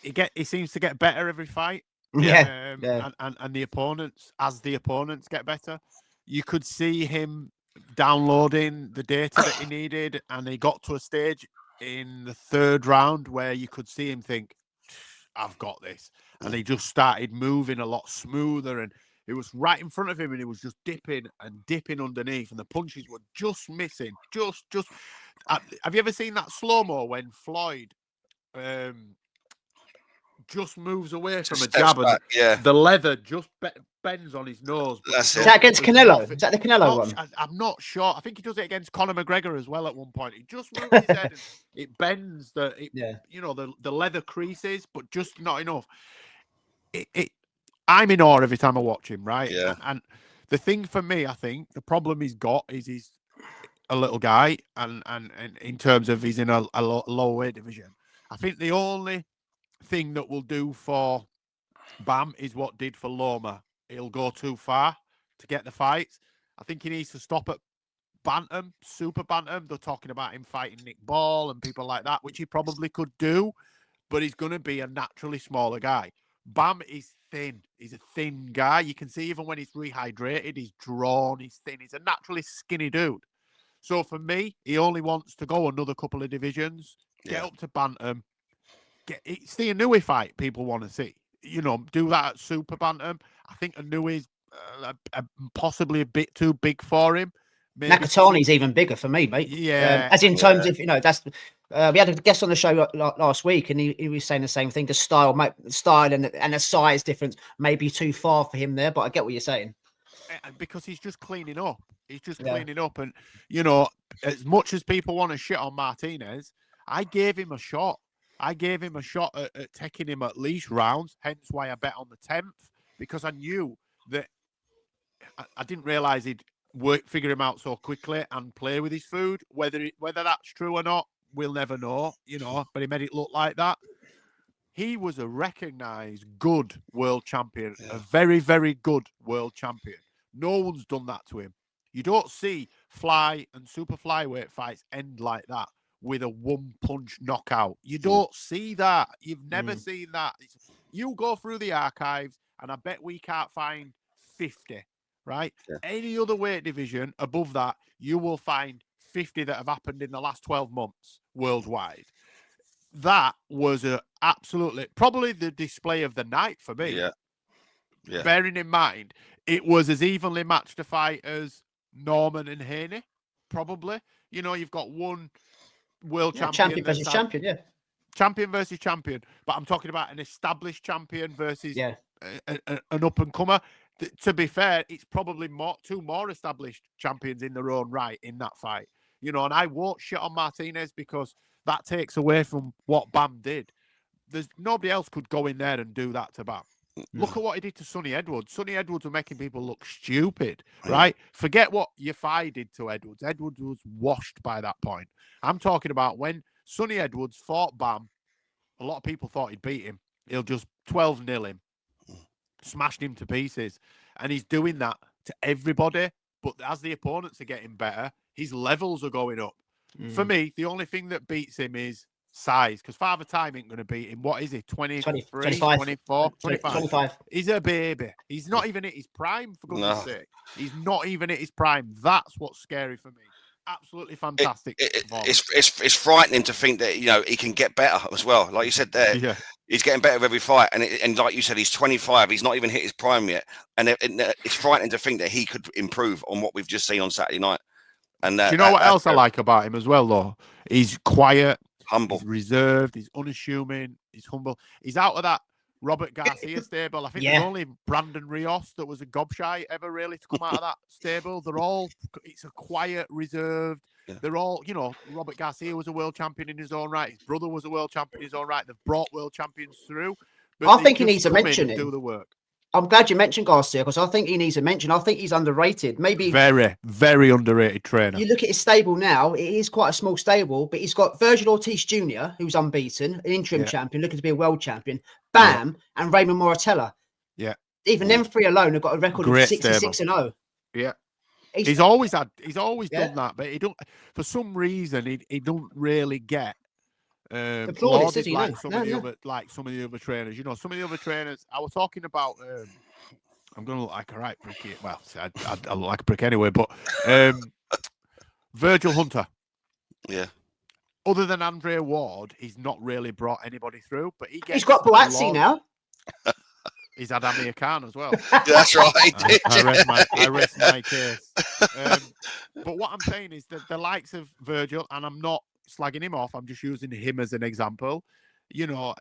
He seems to get better every fight. And the opponents, as the opponents get better, you could see him downloading the data that he needed, and he got to a stage in the 3rd round where you could see him think, I've got this, and he just started moving a lot smoother, and It was right in front of him, and he was just dipping and dipping underneath, and the punches were just missing. Just. Have you ever seen that slow-mo when Floyd just moves away from a jab back, and the leather just bends on his nose? That's Is that against Canelo? Is that the Canelo one? I'm not sure. I think he does it against Conor McGregor as well at one point. He just moves his head and it bends the leather creases, but just not enough. I'm in awe every time I watch him, right? Yeah. And the thing for me, I think the problem he's got is he's a little guy, and in terms of he's in a lower weight division. I think the only thing that will do for Bam is what did for Loma. He'll go too far to get the fights. I think he needs to stop at bantam, super bantam. They're talking about him fighting Nick Ball and people like that, which he probably could do, but he's going to be a naturally smaller guy. Bam is thin. He's a thin guy. You can see even when he's rehydrated, he's drawn, he's thin. He's a naturally skinny dude. So for me, he only wants to go another couple of divisions, get up to bantam. It's the Inoue fight people want to see. Do that at super bantam. I think Inoue's possibly a bit too big for him. Nakatani's even bigger for me, mate. Yeah. As in terms of, that's... we had a guest on the show last week, and he was saying the same thing. The style and the size difference may be too far for him there, but I get what you're saying. Because he's just cleaning up. He's just cleaning up. And, as much as people want to shit on Martinez, I gave him a shot. I gave him a shot at taking him at least rounds, hence why I bet on the 10th, because I knew that I didn't realise he'd figure him out so quickly and play with his food. Whether that's true or not, we'll never know, but he made it look like that. He was a recognised good world champion, a very, very good world champion. No one's done that to him. You don't see fly and super flyweight fights end like that with a one-punch knockout. You don't see that. You've never seen that. You go through the archives, and I bet we can't find 50, right? Yeah. Any other weight division above that, you will find 50 that have happened in the last 12 months worldwide. That was absolutely probably the display of the night for me. Yeah. Bearing in mind, it was as evenly matched a fight as Norman and Haney, probably. You've got one world champion versus champion, champion versus champion. But I'm talking about an established champion versus an up-and-comer. To be fair, it's probably two more established champions in their own right in that fight. And I won't shit on Martinez because that takes away from what Bam did. There's nobody else could go in there and do that to Bam. Look at what he did to Sonny Edwards. Sonny Edwards were making people look stupid, right? Forget what Unify did to Edwards. Edwards was washed by that point. I'm talking about when Sonny Edwards fought Bam, a lot of people thought he'd beat him. He'll just 12-0 him, smashed him to pieces. And he's doing that to everybody. But as the opponents are getting better, his levels are going up. For me, the only thing that beats him is size, because Father Time ain't going to beat him. What is he? 23, 25. 24, 25. He's a baby. He's not even at his prime, for goodness sake. He's not even at his prime. That's what's scary for me. Absolutely fantastic. It's frightening to think that he can get better as well. Like you said there, he's getting better every fight, and like you said, he's 25. He's not even hit his prime yet, and it's frightening to think that he could improve on what we've just seen on Saturday night. And do you know what else I like about him as well, though? He's quiet, humble, he's reserved, he's unassuming, he's humble. He's out of that Robert Garcia stable. I think there's only Brandon Rios that was a gobshite ever really to come out of that stable. It's a quiet, reserved. Yeah. They're all, Robert Garcia was a world champion in his own right. His brother was a world champion in his own right. They've brought world champions through. I think he needs to mention it. Do the work. I'm glad you mentioned Garcia because I think he needs a mention. I think he's underrated. Maybe very, very underrated trainer. You look at his stable now; it is quite a small stable, but he's got Virgil Ortiz Jr., who's unbeaten, an interim champion, looking to be a world champion. Bam and Raymond Moratella. Yeah, even them three alone have got a record of 66-0. Yeah, he's always done that, but he don't. For some reason, he don't really get. Lauded like some of the other trainers. Some of the other trainers. I was talking about. I'm going to look like a right prick here. Well, I look like a prick anyway. But Virgil Hunter. Yeah. Other than Andrea Ward, he's not really brought anybody through. But he's got Boazzi now. He's had Amir Khan as well. That's right. I rest my case. But what I'm saying is that the likes of Virgil, and I'm not slagging him off, I'm just using him as an example. You know,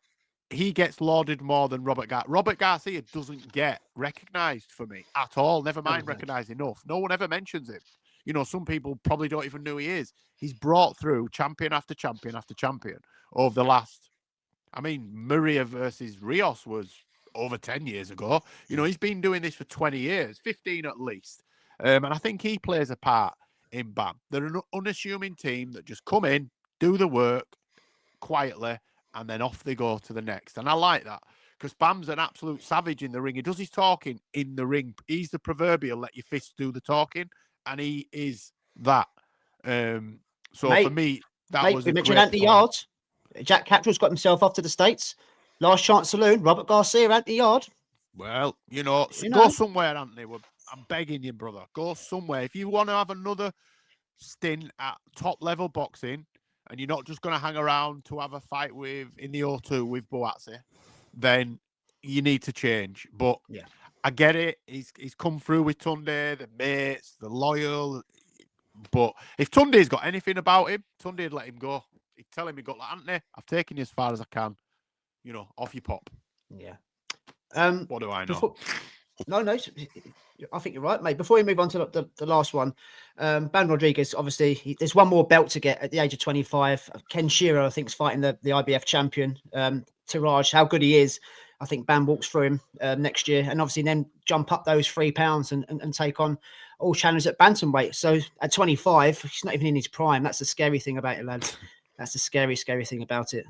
he gets lauded more than Robert Garcia. Robert Garcia doesn't get recognised for me at all. Never mind recognised enough. No one ever mentions him. You know, some people probably don't even know who he is. He's brought through champion after champion after champion over the last. I mean, Muria versus Rios was over 10 years ago. You know, he's been doing this for 20 years, 15 at least. And I think he plays a part in BAM. They're an unassuming team that just come in, do the work quietly, and then off they go to the next. And I like that because Bam's an absolute savage in the ring. He does his talking in the ring. He's the proverbial let your fists do the talking, and he is that. So Mate, for me, that was we a mentioned great Anthony point. Yarde. Jack Cattrall's got himself off to the States. Last chance saloon, Robert Garcia, Anthony Yarde. Well, you know, You go know. somewhere, Anthony. I'm begging you, brother. Go somewhere. If you want to have another stint at top-level boxing and you're not just going to hang around to have a fight in the O2 with Boatsi, then you need to change. But yeah, I get it. He's come through with Tunde, the mates, the loyal. But if Tunde's got anything about him, Tunde'd let him go. He'd tell him, like, Anthony, I've taken you as far as I can. You know, off you pop. Yeah. What do I know? No, I think you're right, mate. Before we move on to the last one, Ban Rodriguez, obviously, there's one more belt to get at the age of 25. Ken Shiro, I think, is fighting the IBF champion. Tiraj, how good he is. I think Ban walks through him next year, and obviously then jump up those 3 pounds and take on all challengers at bantamweight. So at 25, he's not even in his prime. That's the scary thing about it, lads. That's the scary thing about it.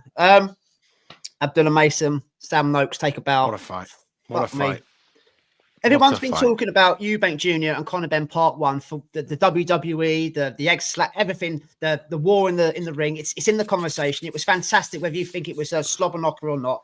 Abdullah Mason, Sam Noakes take a bow. What a fight. What a fight. Everyone's been talking about Eubank Jr. and Conor Benn Part 1 for the WWE, the egg slap, everything, the war in the ring. It's in the conversation. It was fantastic, whether you think it was a slobber knocker or not.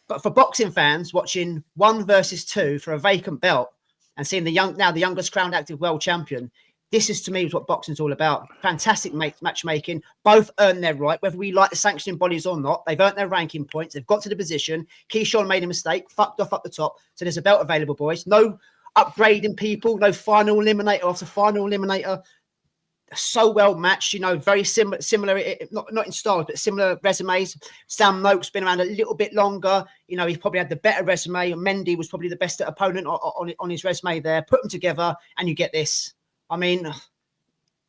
But for boxing fans watching 1 versus 2 for a vacant belt and seeing the youngest crowned active world champion, this is to me what boxing's all about. Fantastic matchmaking. Both earned their right, whether we like the sanctioning bodies or not. They've earned their ranking points. They've got to the position. Keyshawn made a mistake, fucked off up the top. So there's a belt available, boys. No upgrading people. No final eliminator after final eliminator. So well matched, you know, very similar, not in style, but similar resumes. Sam Noakes been around a little bit longer. You know, he probably had the better resume. Mendy was probably the best opponent on his resume there. Put them together and you get this. I mean,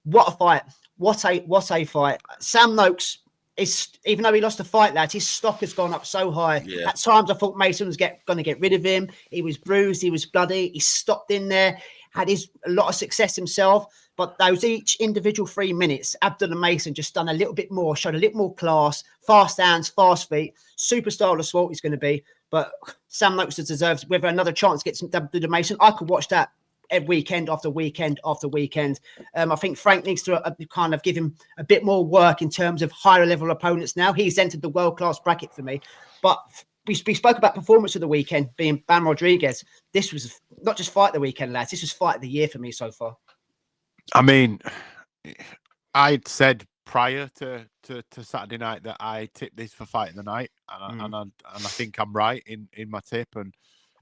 what a fight. What a fight. Sam Noakes is, even though he lost the fight, lads, his stock has gone up so high. Yeah. At times I thought Mason was going to get rid of him. He was bruised. He was bloody. He stopped in there, had a lot of success himself. But those each individual 3 minutes, Abdullah Mason just done a little bit more, showed a little more class, fast hands, fast feet, superstar assault he's going to be. But Sam Noakes deserves, whether another chance gets Abdullah Mason, I could watch that every weekend after weekend after weekend. I think Frank needs to kind of give him a bit more work in terms of higher level opponents now. He's entered the world-class bracket for me. But we spoke about performance of the weekend being Ban Rodriguez. This was not just fight of the weekend, lads. This was fight of the year for me so far. I mean, I'd said prior to Saturday night that I tipped this for fight of the night. And I think I'm right in my tip, and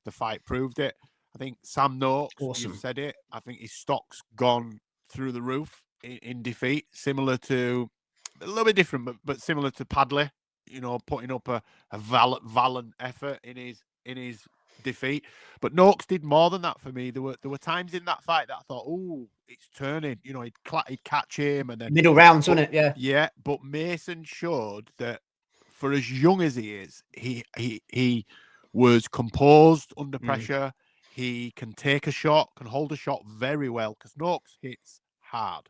the fight proved it. I think Sam Noakes, awesome. You've said it. I think his stock's gone through the roof in defeat, similar to, a little bit different, but similar to Padley, you know, putting up a valiant effort in his defeat. But Noakes did more than that for me. There were times in that fight that I thought, oh, it's turning. You know, he'd catch him, and then middle rounds, wasn't it? Yeah. Yeah, but Mason showed that for as young as he is, he was composed under pressure. He can take a shot, can hold a shot very well, because Noakes hits hard.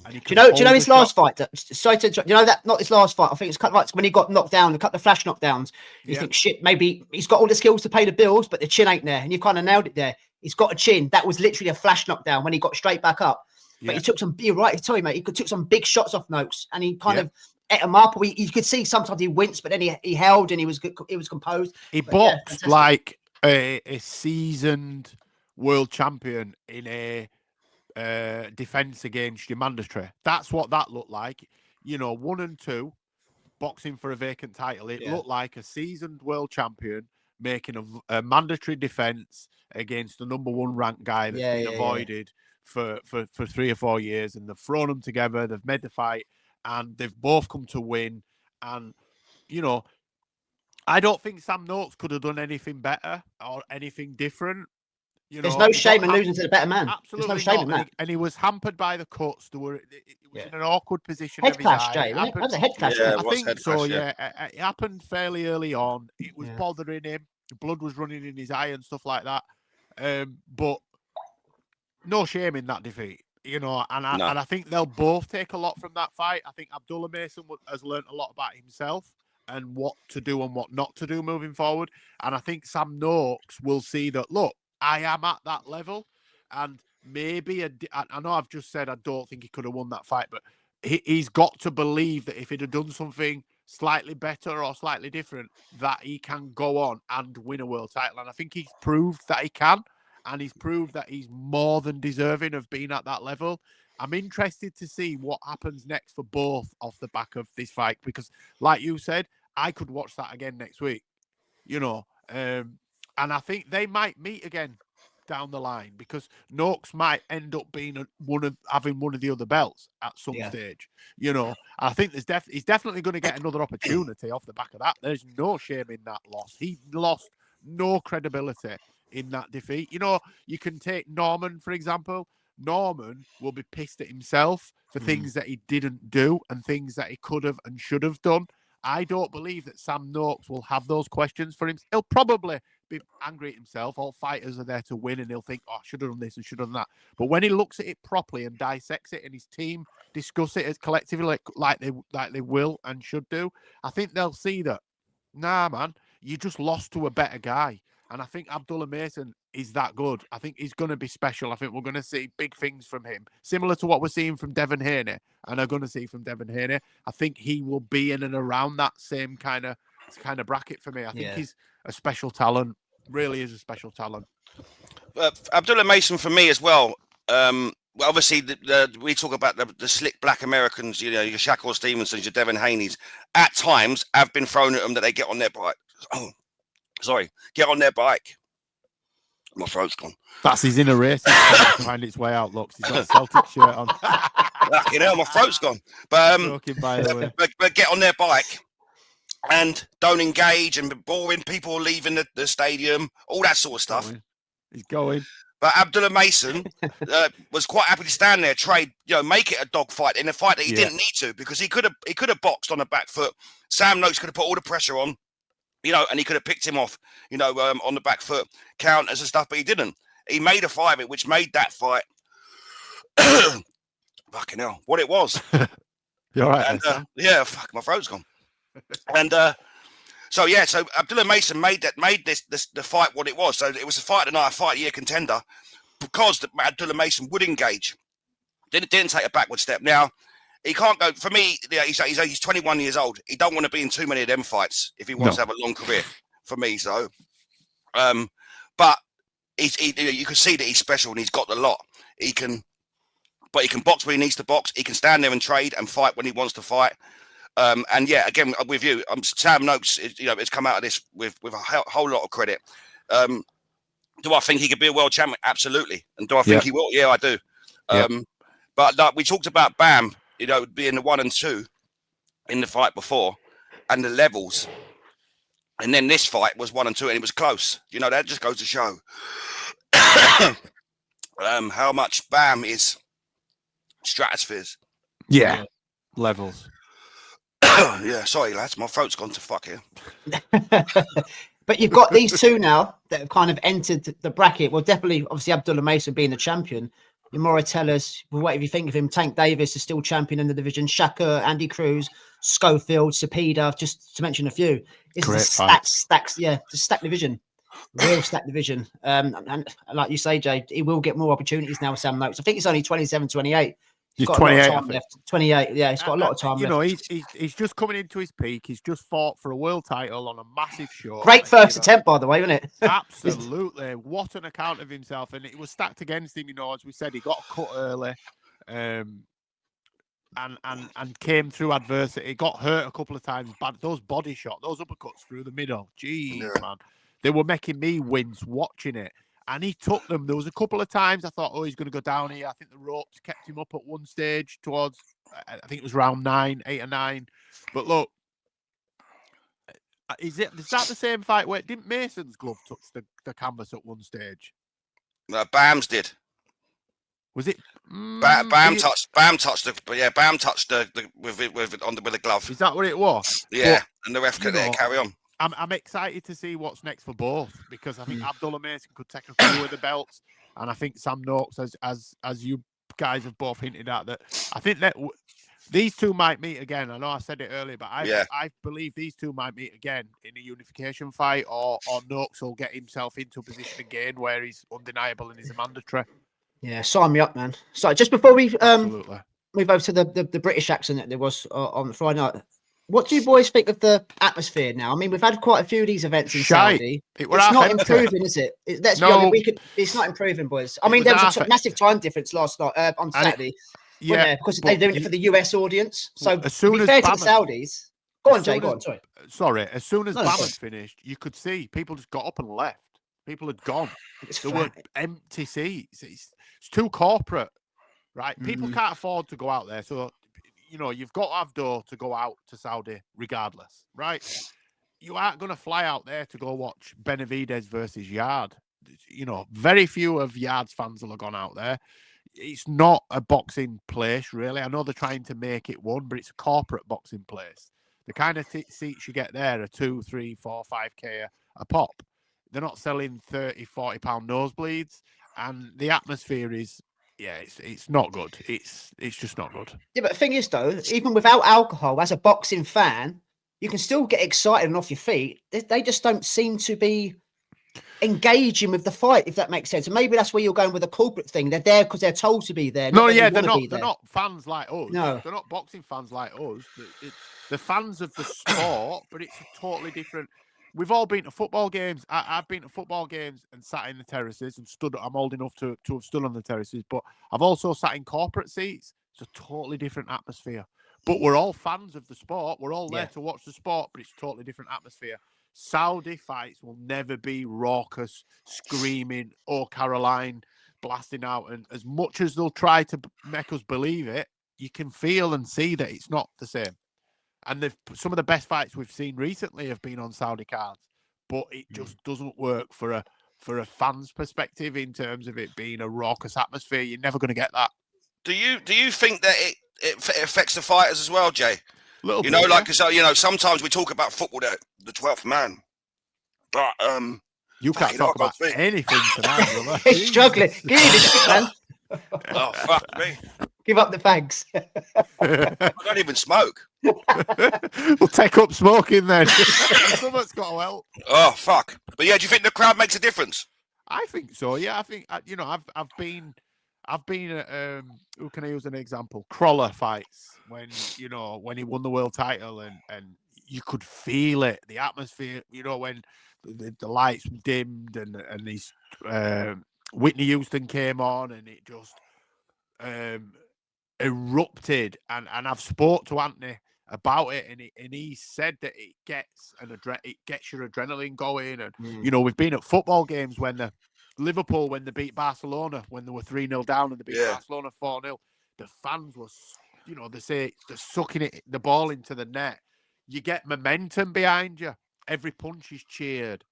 And do you know his last fight? Not his last fight. I think it's kind of like when he got knocked down, a couple of flash knockdowns. You think, shit, maybe he's got all the skills to pay the bills, but the chin ain't there. And you've kind of nailed it there. He's got a chin. That was literally a flash knockdown when he got straight back up. But he took some, you're right, sorry, mate. He took some big shots off Noakes, and he kind of ate him up. You could see sometimes he winced, but then he held and he was composed. He boxed like a seasoned world champion in a defense against your mandatory. That's what that looked like. You know, 1 and 2 boxing for a vacant title. It looked like a seasoned world champion making a mandatory defense against the number 1 ranked guy that's been avoided for 3 or 4 years, and they've thrown them together. They've made the fight, and they've both come to win. And I don't think Sam Noakes could have done anything better or anything different. There's no shame in losing to the better man. Absolutely There's no shame in that. And he was hampered by the cuts. It was in an awkward position. Head clash, Jay. That was a head clash. Yeah, I think so, yeah. It happened fairly early on. It was bothering him. Blood was running in his eye and stuff like that. But no shame in that defeat. And I think they'll both take a lot from that fight. I think Abdullah Mason has learned a lot about himself and what to do and what not to do moving forward. And I think Sam Noakes will see that, look, I am at that level. And maybe, I know I've just said I don't think he could have won that fight, but he's got to believe that if he'd have done something slightly better or slightly different, that he can go on and win a world title. And I think he's proved that he can. And he's proved that he's more than deserving of being at that level. I'm interested to see what happens next for both off the back of this fight, because like you said, I could watch that again next week, and I think they might meet again down the line, because Noakes might end up being having one of the other belts at some stage. I think he's definitely going to get another opportunity off the back of that. There's no shame in that loss. He lost no credibility in that defeat. You can take Norman, for example. Norman will be pissed at himself for things that he didn't do and things that he could have and should have done. I don't believe that Sam Noakes will have those questions for him. He'll probably be angry at himself. All fighters are there to win, and he'll think, I should have done this and should have done that. But when he looks at it properly and dissects it, and his team discuss it as collectively like they will and should do, I think they'll see that, nah, man, you just lost to a better guy. And I think Abdullah Mason is that good. I think he's going to be special. I think we're going to see big things from him, similar to what we're seeing from Devin Haney, and are going to see from Devin Haney. I think he will be in and around that same kind of bracket for me. I think he's a special talent. Really is a special talent. Abdullah Mason for me as well. Obviously, we talk about the slick black Americans. Your Shakur Stevensons, your Devin Haneys. At times, have been thrown at them that they get on their bike. Get on their bike. My throat's gone. That's his inner race to find its way out. Looks, he's got a Celtic shirt on. My throat's gone. But joking, by the way. But get on their bike and don't engage and boring people leaving the stadium, all that sort of stuff. He's going. But Abdullah Mason was quite happy to stand there, trade, make it a dogfight in a fight that he didn't need to, because he could have boxed on the back foot. Sam Noakes could have put all the pressure on. And he could have picked him off, on the back foot, counters and stuff, but he didn't. He made a fight of it, which made that fight, fucking hell, what it was. You're right. And, my throat's gone. And so Abdullah Mason made the fight what it was. So it was a fight of the night, a fight of the year contender, because Abdullah Mason would engage. Didn't take a backward step. Now, he can't go. For me, he's 21 years old. He don't want to be in too many of them fights if he wants to have a long career. For me, so. But you can see that he's special and he's got the lot. He can box when he needs to box. He can stand there and trade and fight when he wants to fight. Again with you, Sam Noakes, has come out of this with a whole lot of credit. Do I think he could be a world champion? Absolutely. And do I think he will? Yeah, I do. But we talked about Bam. Being the 1 and 2 in the fight before, and the levels. And then this fight was 1 and 2, and it was close. That just goes to show how much Bam is stratospheres. Yeah. Levels. Sorry, lads. My throat's gone to fuck here. But you've got these two now that have kind of entered the bracket. Well, definitely, obviously, Abdullah Mason being the champion. Yamora, tell us, whatever you think of him. Tank Davis is still champion in the division. Shakur, Andy Cruz, Schofield, Cepeda, just to mention a few. It's a stacked division. Real stacked division. And like you say, Jay, he will get more opportunities now with Sam Noakes. I think it's only 27, 28. He's got 28 left. 28, yeah, he's got a lot of time left. He's just coming into his peak. He's just fought for a world title on a massive show. Great first attempt, by the way, wasn't it? Absolutely. What an account of himself. And it was stacked against him, as we said, he got cut early and came through adversity. He got hurt a couple of times, but those body shots, those uppercuts through the middle, man. they were making me wince watching it. And he took them. There was a couple of times I thought, oh, he's going to go down here. I think the ropes kept him up at one stage towards, I think it was round 8 or 9. But look, is that the same fight where didn't Mason's glove touch the canvas at one stage? Bam's did. Was it? Bam touched the with the glove. Is that what it was? Yeah, and the ref could carry on. I'm excited to see what's next for both, because I think Abdullah Mason could take a few of the belts, and I think Sam Noakes, as you guys have both hinted at, that I think that these two might meet again. I know I said it earlier, but I believe these two might meet again in a unification fight, or Noakes will get himself into a position again where he's undeniable and he's a mandatory. Yeah, sign me up, man. So just before we Absolutely. move over to the British accent that there was on Friday night, what do you boys think of the atmosphere now? I mean, we've had quite a few of these events in Saudi. It's not improving, is it? Let's be honest, it's not improving, boys. I mean, there was a massive time difference last night on Saturday. Because they're doing it for the US audience. So as soon as fair to the Saudis, go on, Jay. Go on. Sorry. As soon as Bam had finished, you could see people just got up and left. People had gone. There were empty seats. It's too corporate, right? People can't afford to go out there, so you've got to have dough to go out to Saudi regardless, right? You aren't going to fly out there to go watch Benavidez versus Yarde. Very few of Yarde's fans will have gone out there. It's not a boxing place, really. I know they're trying to make it one, but it's a corporate boxing place. The kind of seats you get there are 2, 3, 4, 5K a pop. They're not selling 30, 40 pound nosebleeds, and the atmosphere is, it's not good. It's just not good. Yeah, but the thing is, though, even without alcohol, as a boxing fan, you can still get excited and off your feet. They just don't seem to be engaging with the fight, if that makes sense. And maybe that's where you're going with the corporate thing. They're there because they're told to be there. They're not fans like us. No, they're not boxing fans like us. They're fans of the sport, but it's a totally different. We've all been to football games. I've been to football games and sat in the terraces and stood. I'm old enough to have stood on the terraces, but I've also sat in corporate seats. It's a totally different atmosphere. But we're all fans of the sport. We're all there to watch the sport, but it's a totally different atmosphere. Saudi fights will never be raucous, screaming, "Oh, Caroline," blasting out. And as much as they'll try to make us believe it, you can feel and see that it's not the same. And some of the best fights we've seen recently have been on Saudi cards, but it just doesn't work for a fan's perspective in terms of it being a raucous atmosphere. You're never going to get that. Do you think that it affects the fighters as well, Jay? Sometimes we talk about football, the 12th man, but you can't talk about anything tonight, brother. He's struggling. Give me this, man. Oh, fuck me. Give up the fags. I don't even smoke. We'll take up smoking then. Someone's got to help. Oh, fuck. But yeah, do you think the crowd makes a difference? I think so. Yeah, I think I've been at who can I use an example? Crawler fights when he won the world title and you could feel it, the atmosphere. When the lights dimmed and these Whitney Houston came on and it just erupted. And I've spoke to Anthony about it, and he said that it gets your adrenaline going. And we've been at football games when Liverpool, when they beat Barcelona, when they were 3-0 down and they beat Barcelona 4-0, the fans were, they say they're sucking the ball into the net. You get momentum behind you. Every punch is cheered.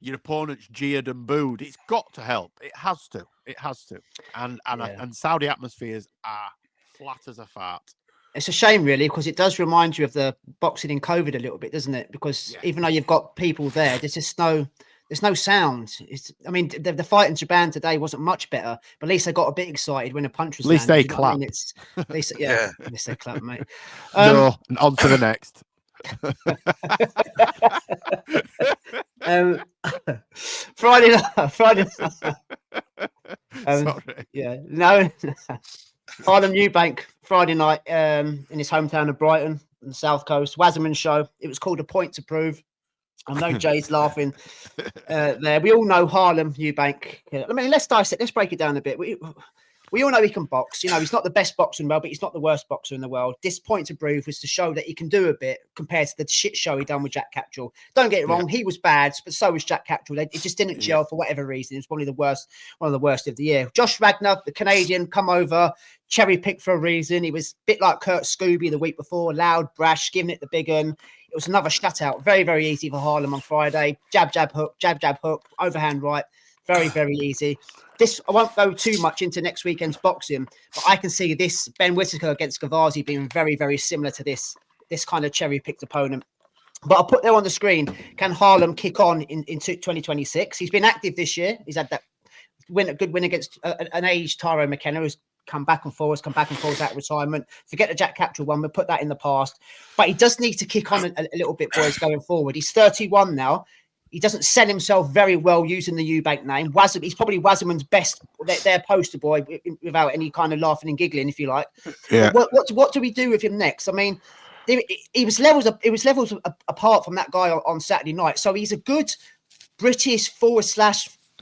Your opponent's jeered and booed. It's got to help. It has to. And Saudi atmospheres are flat as a fart. It's a shame, really, because it does remind you of the boxing in COVID a little bit, doesn't it? Because even though you've got people there, there's no sound. The fight in Japan today wasn't much better, but at least they got a bit excited when a punch was landed. At least they clapped. At least they clapped, mate. No, on to the next. Friday night. Sorry. Harlem Eubank Friday night in his hometown of Brighton on the South Coast. Wasserman show. It was called A Point to Prove. I know Jay's laughing there. We all know Harlem Eubank. I mean, let's dissect. Let's break it down a bit. we all know he can box. You know, he's not the best boxer in the world, but he's not the worst boxer in the world. This point to prove was to show that he can do a bit compared to the shit show he done with Jack Catterall. Don't get it wrong, he was bad, but so was Jack Catterall. It just didn't gel for whatever reason. It was probably one of the worst of the year. Josh Wagner, the Canadian, come over, cherry picked for a reason. He was a bit like Kurt Scooby the week before, loud, brash, giving it the big un. It was another shutout. Very, very easy for Harlem on Friday. Jab, jab, hook, overhand right. Very, very easy. I won't go too much into next weekend's boxing, but I can see this Ben Whittaker against Gavazi being very, very similar to this kind of cherry-picked opponent. But I'll put there on the screen, can Harlem kick on in 2026? He's been active this year. He's had that good win against an aged Tyrone McKenna, who's come back and forwards out of retirement. Forget the Jack Catterall one. We'll put that in the past. But he does need to kick on a little bit, boys, going forward. He's 31 now. He doesn't sell himself very well using the Eubank name. He's probably Wasserman's best, their poster boy, without any kind of laughing and giggling, if you like. Yeah. What do we do with him next? I mean, he was levels apart from that guy on Saturday night. So he's a good British /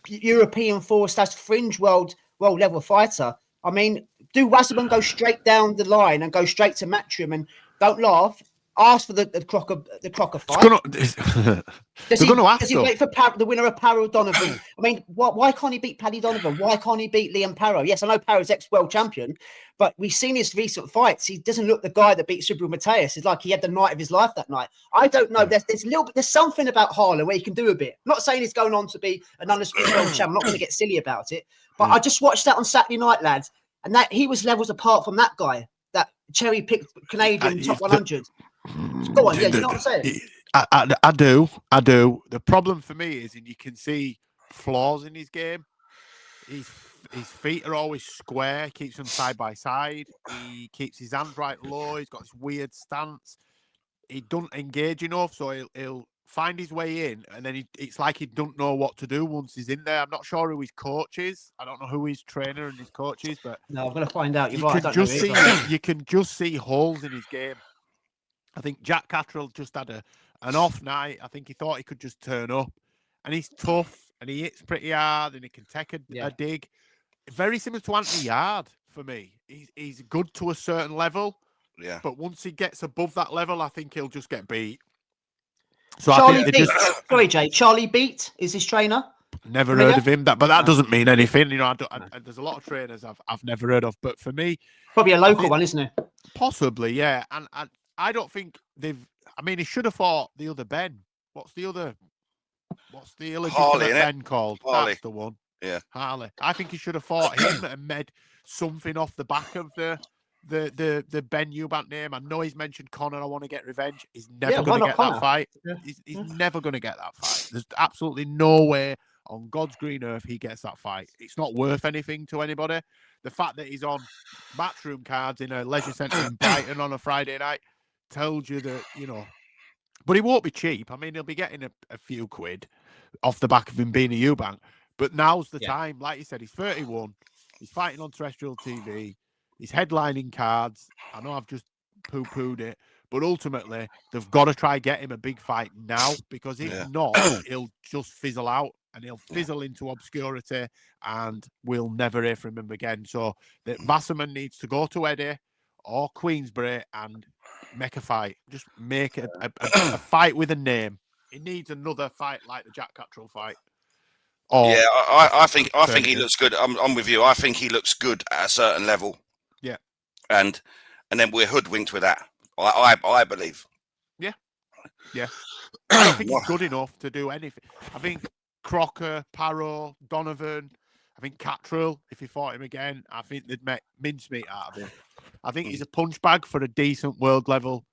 European / fringe world level fighter. I mean, do Wasserman go straight down the line and go straight to Matchroom and don't laugh? Ask for the Crocker fight. Does he wait for the winner of Parro Donovan? I mean, why can't he beat Paddy Donovan? Why can't he beat Liam Parro? Yes, I know Parro's ex-world champion, but we've seen his recent fights. He doesn't look the guy that beat Subaru Mateus. It's like he had the night of his life that night. I don't know. There's something about Harlem where he can do a bit. I'm not saying he's going on to be an undisputed world champ. I'm not going to get silly about it, but I just watched that on Saturday night, lads, and that he was levels apart from that guy, that cherry-picked Canadian top 100. Go on, you know what I'm saying? I do. The problem for me is, and you can see flaws in his game. His feet are always square. Keeps them side by side. He keeps his hands right low. He's got this weird stance. He doesn't engage enough, so he'll find his way in, and then it's like he don't know what to do once he's in there. I'm not sure who his coach is. I don't know who his trainer and his coach is, but no, I'm going to find out. You can just see holes in his game. I think Jack Catterall just had an off night. I think he thought he could just turn up, and he's tough and he hits pretty hard and he can take a dig. Very similar to Anthony Yarde for me. He's good to a certain level, but once he gets above that level, I think he'll just get beat. So Charlie Beat is his trainer. Never heard of him, but that doesn't mean anything. You know, there's a lot of trainers I've never heard of, but for me, probably a local one, isn't it? Possibly, yeah. And I don't think they've. I mean, he should have fought the other Ben. What's the illegitimate Ben called? Harley. That's the one. Yeah, Harley. I think he should have fought him and made something off the back of the Ben Eubank name. I know he's mentioned Conor. I want to get revenge. He's never going to get that fight. Yeah. He's never going to get that fight. There's absolutely no way on God's green earth he gets that fight. It's not worth anything to anybody. The fact that he's on Matchroom cards in a leisure centre in Brighton on a Friday night tells you that, you know, but he won't be cheap. I mean, he'll be getting a few quid off the back of him being a Eubank. But now's the time. Like you said, he's 31. He's fighting on terrestrial TV. He's headlining cards. I know I've just poo-pooed it, but ultimately they've got to try get him a big fight now, because if not, he'll just fizzle out and he'll fizzle into obscurity and we'll never hear from him again. So that Wasserman needs to go to Eddie or Queensbury and make a fight. Just make a fight with a name. He needs another fight like the Jack Catterall fight. I think he looks good. I'm with you. I think he looks good at a certain level. Yeah. And then we're hoodwinked with that. I believe. Yeah. Yeah. I don't think he's good enough to do anything. I think Crocker, Parro, Donovan, I think Catterall, if he fought him again, I think they'd make mincemeat out of him. I think he's a punch bag for a decent world level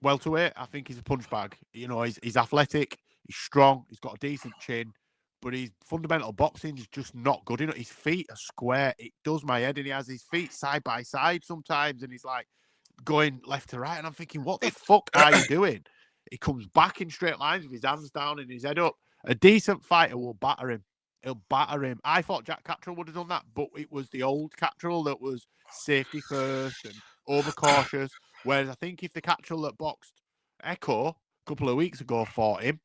welterweight. I think he's a punch bag. You know, he's athletic, he's strong, he's got a decent chin, but his fundamental boxing is just not good enough. His feet are square. It does my head, and he has his feet side by side sometimes, and he's like going left to right, and I'm thinking, what the fuck are you doing? He comes back in straight lines with his hands down and his head up. A decent fighter will batter him. He'll batter him. I thought Jack Catterall would have done that, but it was the old Catterall that was safety first and overcautious. Whereas I think if the Catterall that boxed Echo a couple of weeks ago fought him,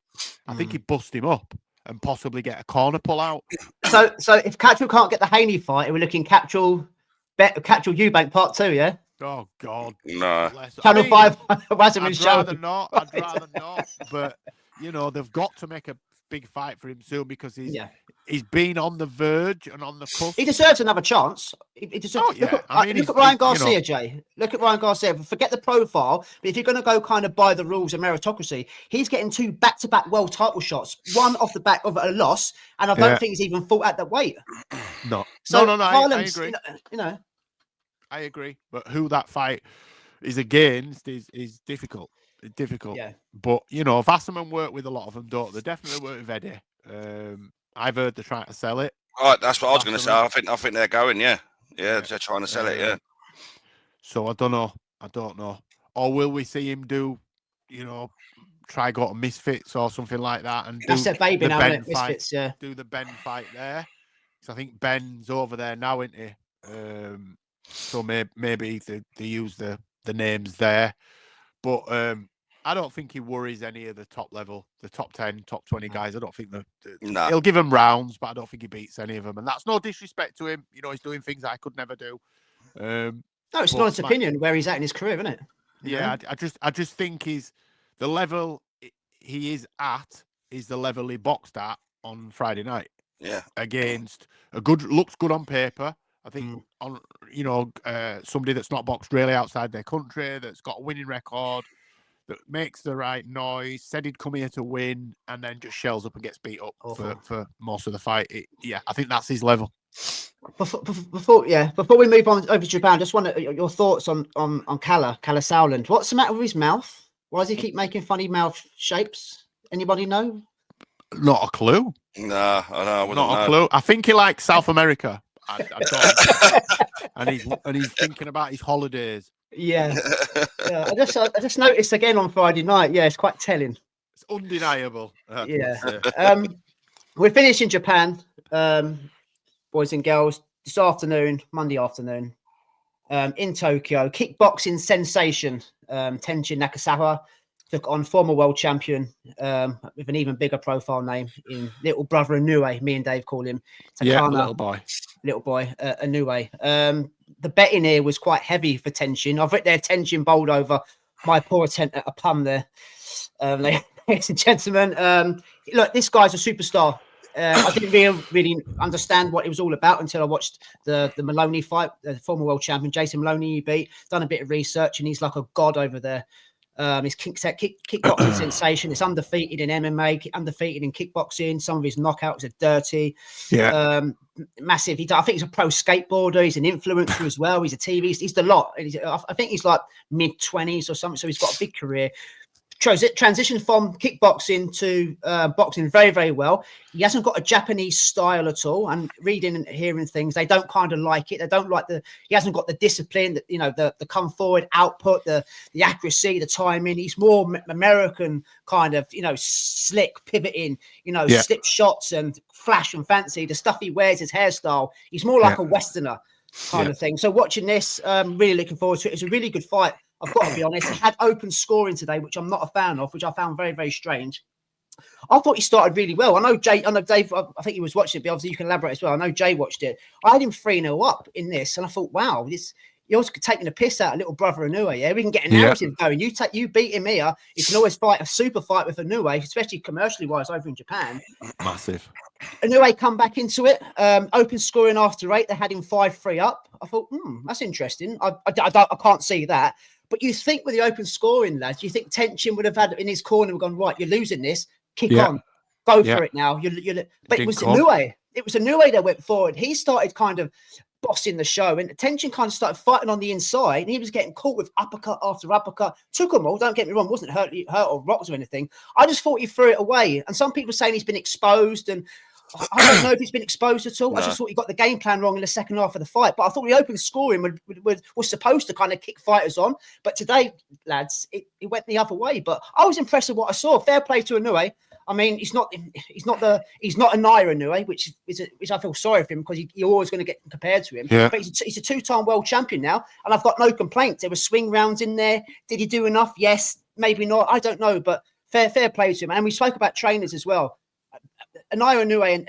I think he'd bust him up. and possibly get a corner pull out. So if Cattrall can't get the Haney fight, we're looking Cattrall Eubank Part 2, yeah? Oh God, No. Channel 5 wasn't I'd shown. rather not. I'd rather not. But you know, they've got to make a big fight for him soon because he's been on the verge and on the cusp. He deserves another chance. He deserves, look at Ryan Garcia, Jay. Look at Ryan Garcia. Forget the profile, but if you're going to go kind of by the rules of meritocracy, he's getting 2 back-to-back world title shots, one off the back of a loss, and I don't think he's even fought at that weight. No. So no, I agree. You know, I agree. But who that fight is against is difficult. Difficult. Yeah. But you know, Vasserman work with a lot of them, don't they? Definitely work with Eddie. I've heard they're trying to sell it. Right, that's what I was going to say. I think they're going. Yeah, they're trying to sell it. Yeah. So I don't know. Or will we see him do, you know, try go to Misfits or something like that and that's do their baby the now, Ben Misfits, fight? Do the Ben fight there? Because I think Ben's over there now, isn't he? So maybe they use the names there, but I don't think he worries any of the top level, the top 10, top 20 guys. I don't think he'll give them rounds, but I don't think he beats any of them. And that's no disrespect to him. You know, he's doing things I could never do. No, it's not his opinion where he's at in his career, isn't it? Yeah, I just think the level he is at is the level he boxed at on Friday night. Yeah, against looks good on paper. I think on somebody that's not boxed really outside their country, that's got a winning record, that makes the right noise, said he'd come here to win, and then just shells up and gets beat up for most of the fight. I think that's his level. Before we move on over to Japan, just want your thoughts on Kalle Sauerland. What's the matter with his mouth? Why does he keep making funny mouth shapes? Anybody know? Not a clue. No, I wouldn't know. Not a clue. I think he likes South America. I don't. and he's thinking about his holidays. Yeah. I just noticed again on Friday night. Yeah, it's quite telling. It's undeniable. We're finished in Japan, boys and girls, this afternoon, Monday afternoon, in Tokyo. Kickboxing sensation, Tenshin Nasukawa took on former world champion with an even bigger profile name in little brother Inoue. Me and Dave call him. Takana, little boy Inoue. The betting here was quite heavy for Tenshin. I've written there Tenshin bowled over. My poor attempt at a pun there, ladies and gentlemen. Look, this guy's a superstar. I didn't really understand what it was all about until I watched the Maloney fight, the former world champion Jason Maloney he beat. Done a bit of research, and he's like a god over there. His kickboxing sensation. It's undefeated in MMA, undefeated in kickboxing. Some of his knockouts are dirty. Yeah. Massive. I think he's a pro skateboarder. He's an influencer as well. He's a TV. He's the lot. I think he's like mid-20s or something. So he's got a big career. Transitioned from kickboxing to boxing very, very well. He hasn't got a Japanese style at all. And reading and hearing things, they don't kind of like it. They don't like he hasn't got the discipline, the come forward output, the accuracy, the timing. He's more American kind of, slick pivoting, slip shots and flash and fancy. The stuff he wears, his hairstyle. He's more like a Westerner kind of thing. So watching this, really looking forward to it. It's a really good fight. I've got to be honest. It had open scoring today, which I'm not a fan of, which I found very, very strange. I thought he started really well. I know Dave, I think he was watching it, but obviously you can elaborate as well. I know Jay watched it. I had him 3-0 up in this, and I thought, wow, you're taking a piss out of little brother Inoue. Yeah, we can get a narrative going. You beat him here. You can always fight a super fight with Inoue, especially commercially wise over in Japan. Massive. Inoue come back into it. Open scoring after 8. They had him 5-3 up. I thought, that's interesting. I can't see that. But you think with the open scoring, lads, you think Tenshin would have had in his corner and gone, right, you're losing this. Kick on. Go for it now. But it was Inoue. It was Inoue that went forward. He started kind of bossing the show. And Tenshin kind of started fighting on the inside. And he was getting caught with uppercut after uppercut. Took them all. Don't get me wrong. Wasn't hurt or rocked or anything. I just thought he threw it away. And some people saying he's been exposed. And I don't know if he's been exposed at all. No. I just thought he got the game plan wrong in the second half of the fight. But I thought the open scoring was supposed to kind of kick fighters on. But today, lads, it went the other way. But I was impressed with what I saw. Fair play to Inoue. I mean, he's not a Naira Inoue, which I feel sorry for him because you're always going to get compared to him. Yeah. But he's a 2-time world champion now, and I've got no complaints. There were swing rounds in there. Did he do enough? Yes, maybe not. I don't know. But fair play to him. And we spoke about trainers as well. Anaya Inoue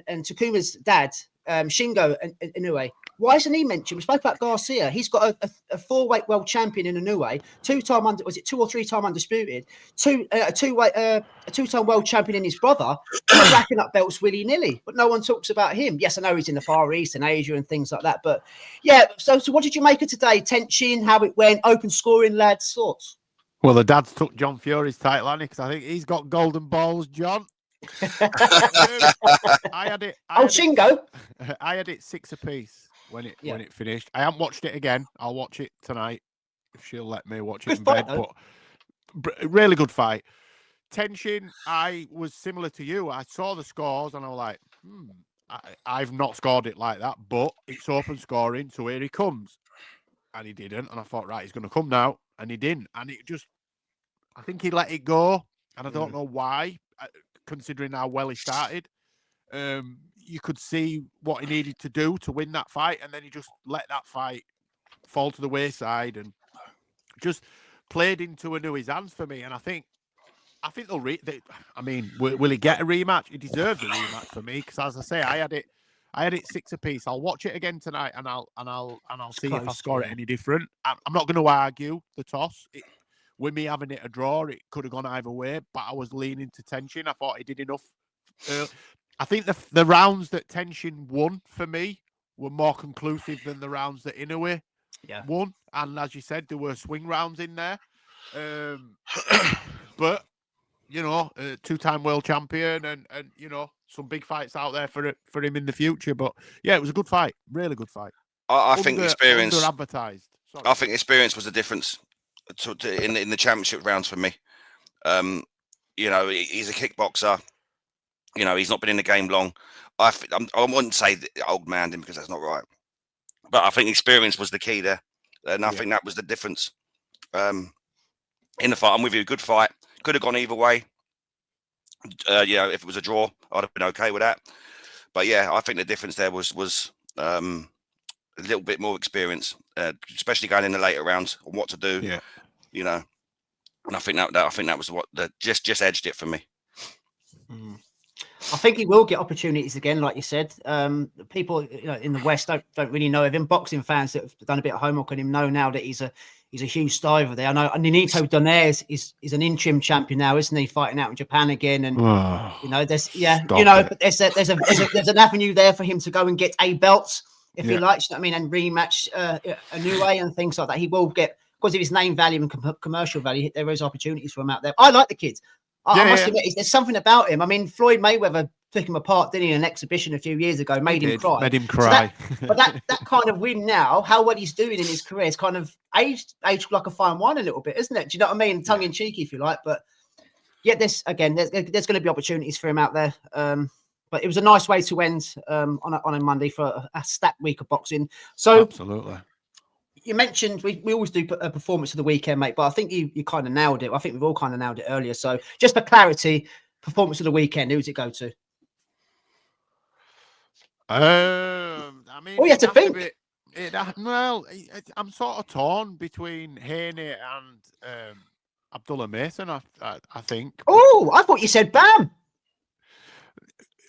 and Takuma's dad, Shingo Inoue. Why isn't he mentioned? We spoke about Garcia. He's got a 4-weight world champion in Inoue, 2-time was it 2 or 3 time undisputed, a 2-time world champion in his brother. He's racking up belts willy nilly, but no one talks about him. Yes, I know he's in the Far East and Asia and things like that, but yeah. So what did you make of today? Tenshin, how it went, open scoring, lads, thoughts? Well, the dads took John Fury's title, hasn't he? Because I think he's got golden balls, John. I had it. Shingo. I had it 6 apiece when it finished. I haven't watched it again. I'll watch it tonight if she'll let me watch it in bed. But really good fight. Tenshin, I was similar to you. I saw the scores and I was like, I've not scored it like that, but it's open scoring, so here he comes. And he didn't. And I thought, right, he's going to come now. And he didn't. And it just, I think he let it go. And I don't know why, considering how well he started. You could see what he needed to do to win that fight. And then he just let that fight fall to the wayside and just played into Inouye's hands for me. And I think they'll will he get a rematch? He deserves a rematch for me. Because as I say, I had it 6 apiece. I'll watch it again tonight, and I'll see if I score it any different. I'm not going to argue the toss. With me having it a draw, it could have gone either way, but I was leaning to Tenshin. I thought he did enough. I think the rounds that Tenshin won for me were more conclusive than the rounds that Inoue won. And as you said, there were swing rounds in there. But you know, 2-time world champion, and you know, some big fights out there for him in the future. But yeah, it was a good fight, really good fight. I think experience under-advertised. Sorry. I think experience was the difference in the championship rounds for me. You know, he's a kickboxer. You know, he's not been in the game long. I wouldn't say old man him because that's not right, but I think experience was the key there, and I think that was the difference. In the fight, I'm with you. Good fight. Could have gone either way. You know, if it was a draw, I'd have been okay with that. But yeah, I think the difference there was a little bit more experience, especially going in the later rounds on what to do. Yeah, you know, and I think that was what just edged it for me. I think he will get opportunities again, like you said. People, you know, in the West don't really know of him. Boxing fans that have done a bit of homework on him know now that he's a huge star over there. I know Nonito Donaire is an interim champion now, isn't he? Fighting out in Japan again, and you know, there's but there's an avenue there for him to go and get a belt if he likes. You know what I mean, and rematch Inoue and things like that. He will get, because of his name value and commercial value. There is opportunities for him out there. I like the kid. I must admit, there's something about him. I mean, Floyd Mayweather took him apart, didn't he, in an exhibition a few years ago, made him cry. So but that kind of win now, how well he's doing in his career, is kind of aged like a fine wine a little bit, isn't it? Do you know what I mean? Tongue in cheek, if you like. But yeah, there's going to be opportunities for him out there. But it was a nice way to end on a Monday for a stacked week of boxing. So absolutely. You mentioned we always do a performance of the weekend, mate, but I think you kind of nailed it. I think we've all kind of nailed it earlier. So just for clarity, performance of the weekend, who does it go to? I mean, you have to think. I'm sort of torn between Haney and Abdullah Mason. I think. Oh, I thought you said Bam.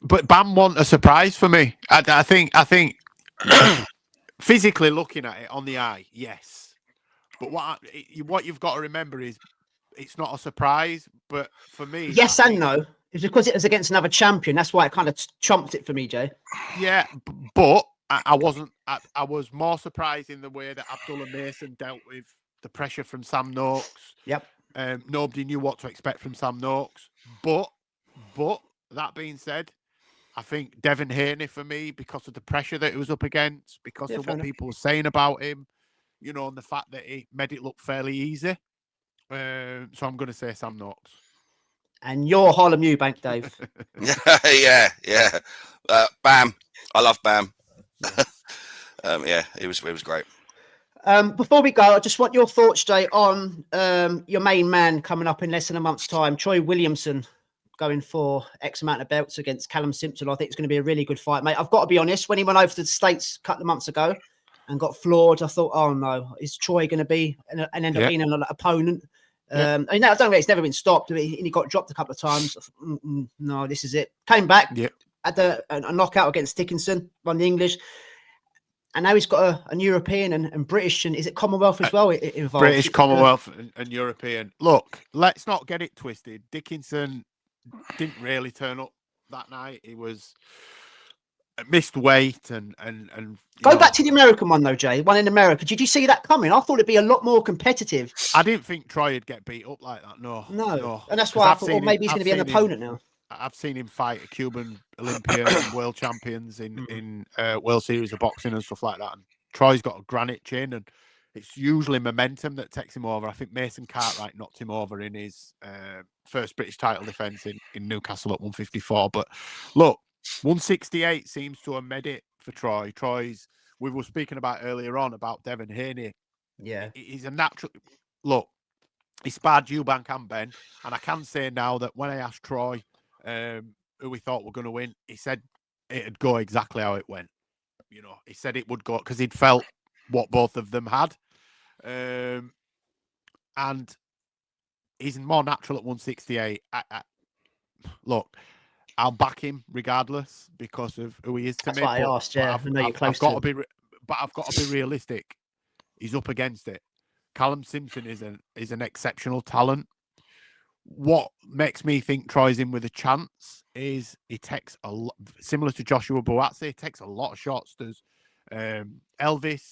But Bam wasn't a surprise for me. I think. Physically looking at it on the eye, yes. But what you've got to remember is it's not a surprise. But for me, yes and no. It's because it was against another champion. That's why it kind of trumped it for me, Jay. Yeah, but I wasn't. I was more surprised in the way that Abdullah Mason dealt with the pressure from Sam Noakes. Yep. Nobody knew what to expect from Sam Noakes. But that being said, I think Devin Haney for me, because of the pressure that he was up against, because of what people were saying about him, you know, and the fact that he made it look fairly easy. So I'm going to say Sam Noakes. And you're Harlem Eubank, Dave. yeah. Bam. I love Bam. It was great. Before we go, I just want your thoughts, Jay, on your main man coming up in less than a month's time, Troy Williamson, going for X amount of belts against Callum Simpson. I think it's going to be a really good fight, mate. I've got to be honest, when he went over to the States a couple of months ago and got floored, I thought, oh no, is Troy going to be and end up being an opponent? I mean, I don't know, it's never been stopped. I mean, he got dropped a couple of times. No, this is it. Came back, had a knockout against Dickinson, won the English. And now he's got an European and British, and is it Commonwealth as well involved? British, Commonwealth, and European. Look, let's not get it twisted. Dickinson didn't really turn up that night. He was missed weight and go back to the American one though, Jay. One in America. Did you see that coming? I thought it'd be a lot more competitive. I didn't think Troy would get beat up like that. No. And that's why I thought, well, maybe he's going to be an opponent now. I've seen him fight a Cuban Olympian and world champions in World Series of Boxing and stuff like that. And Troy's got a granite chin, and it's usually momentum that takes him over. I think Mason Cartwright knocked him over in his first British title defence in Newcastle at 154. But look, 168 seems to have made it for Troy. We were speaking about earlier on about Devin Haney. Yeah. He's a natural. Look, he sparred Eubank and Ben. And I can say now that when I asked Troy, who we thought were going to win, he said it'd go exactly how it went. You know, he said it would go because he'd felt what both of them had. And he's more natural at 168. Look, I'll back him regardless because of who he is to me. That's what I asked, yeah. I've got to be realistic. He's up against it. Callum Simpson is an exceptional talent. What makes me think Troy's in with a chance is he takes a lot, similar to Joshua Buatsi, he takes a lot of shots. There's Elvis,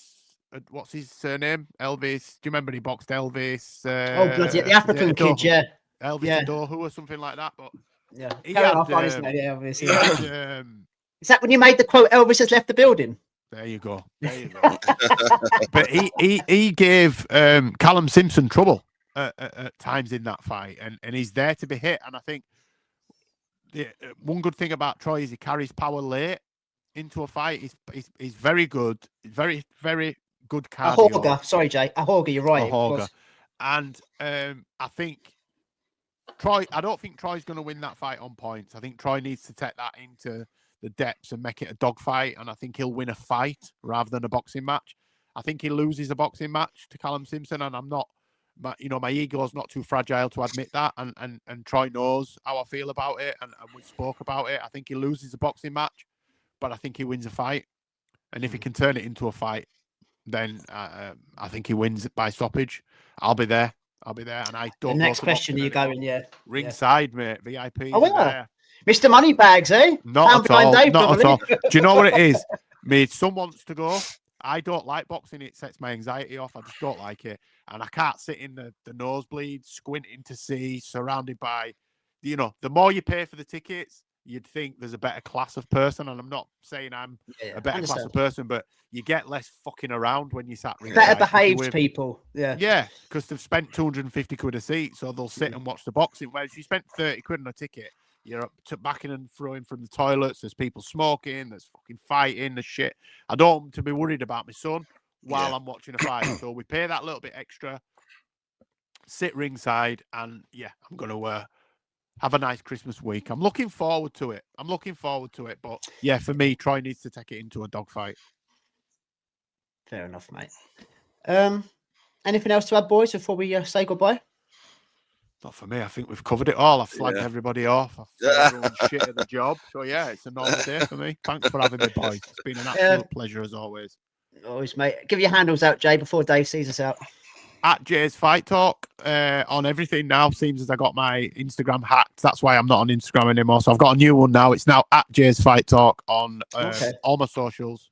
what's his surname? Elvis. Do you remember he boxed Elvis? Bloody the African kid, yeah. Elvis Adohu or something like that. But yeah, he had, Elvis. Is that when you made the quote, Elvis has left the building? There you go. But he gave Callum Simpson trouble at times in that fight, and he's there to be hit. And I think one good thing about Troy is he carries power late into a fight. He's very good. He's very, very good cardio. Ahorga. Sorry, Jay. Ahorga, you're right. Ahorga. And I think Troy, I don't think Troy's going to win that fight on points. I think Troy needs to take that into the depths and make it a dogfight, and I think he'll win a fight rather than a boxing match. I think he loses a boxing match to Callum Simpson, and I'm not, my ego's not too fragile to admit that, and Troy knows how I feel about it, and we spoke about it. I think he loses a boxing match, but I think he wins a fight, and if he can turn it into a fight, then I think he wins by stoppage. I'll be there, and I don't. The next question, are you going? Yeah, ringside, mate, VIP. Oh yeah. Mr. Moneybags, eh? Not at all. Do you know what it is? My son wants to go. I don't like boxing. It sets my anxiety off. I just don't like it. And I can't sit in the nosebleeds, squinting to see, surrounded by, the more you pay for the tickets, you'd think there's a better class of person. And I'm not saying I'm a better class of person, but you get less fucking around when you sat ringside. Better behaved people. Yeah. Yeah, because they've spent 250 quid a seat, so they'll sit and watch the boxing. Whereas you spent 30 quid on a ticket, you're up to backing and throwing from the toilets. There's people smoking. There's fucking fighting. There's shit. I don't want to be worried about my son while I'm watching a fight. So we pay that little bit extra, sit ringside, and I'm going to have a nice Christmas week. I'm looking forward to it. But for me, Troy needs to take it into a dogfight. Fair enough, mate. Anything else to add, boys, before we say goodbye? Not for me. I think we've covered it all. I've flagged everybody off. I've said everyone's shit at the job. So, it's a normal day for me. Thanks for having me, boys. It's been an absolute pleasure, as always. Always, mate. Give your handles out, Jay, before Dave sees us out. At Jay's Fight Talk on everything now. Seems as I got my Instagram hacked. That's why I'm not on Instagram anymore. So, I've got a new one now. It's now at Jay's Fight Talk on all my socials.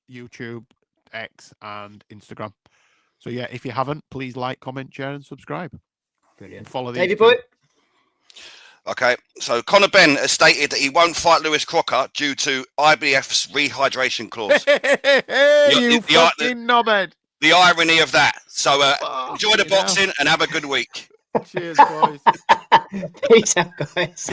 YouTube, X, and Instagram. So, if you haven't, please like, comment, share, and subscribe. Brilliant. Follow David boy. Okay, so Conor Benn has stated that he won't fight Lewis Crocker due to IBF's rehydration clause. You fucking knobhead. The irony of that. So enjoy the boxing and have a good week. Cheers, boys. Peace out, guys.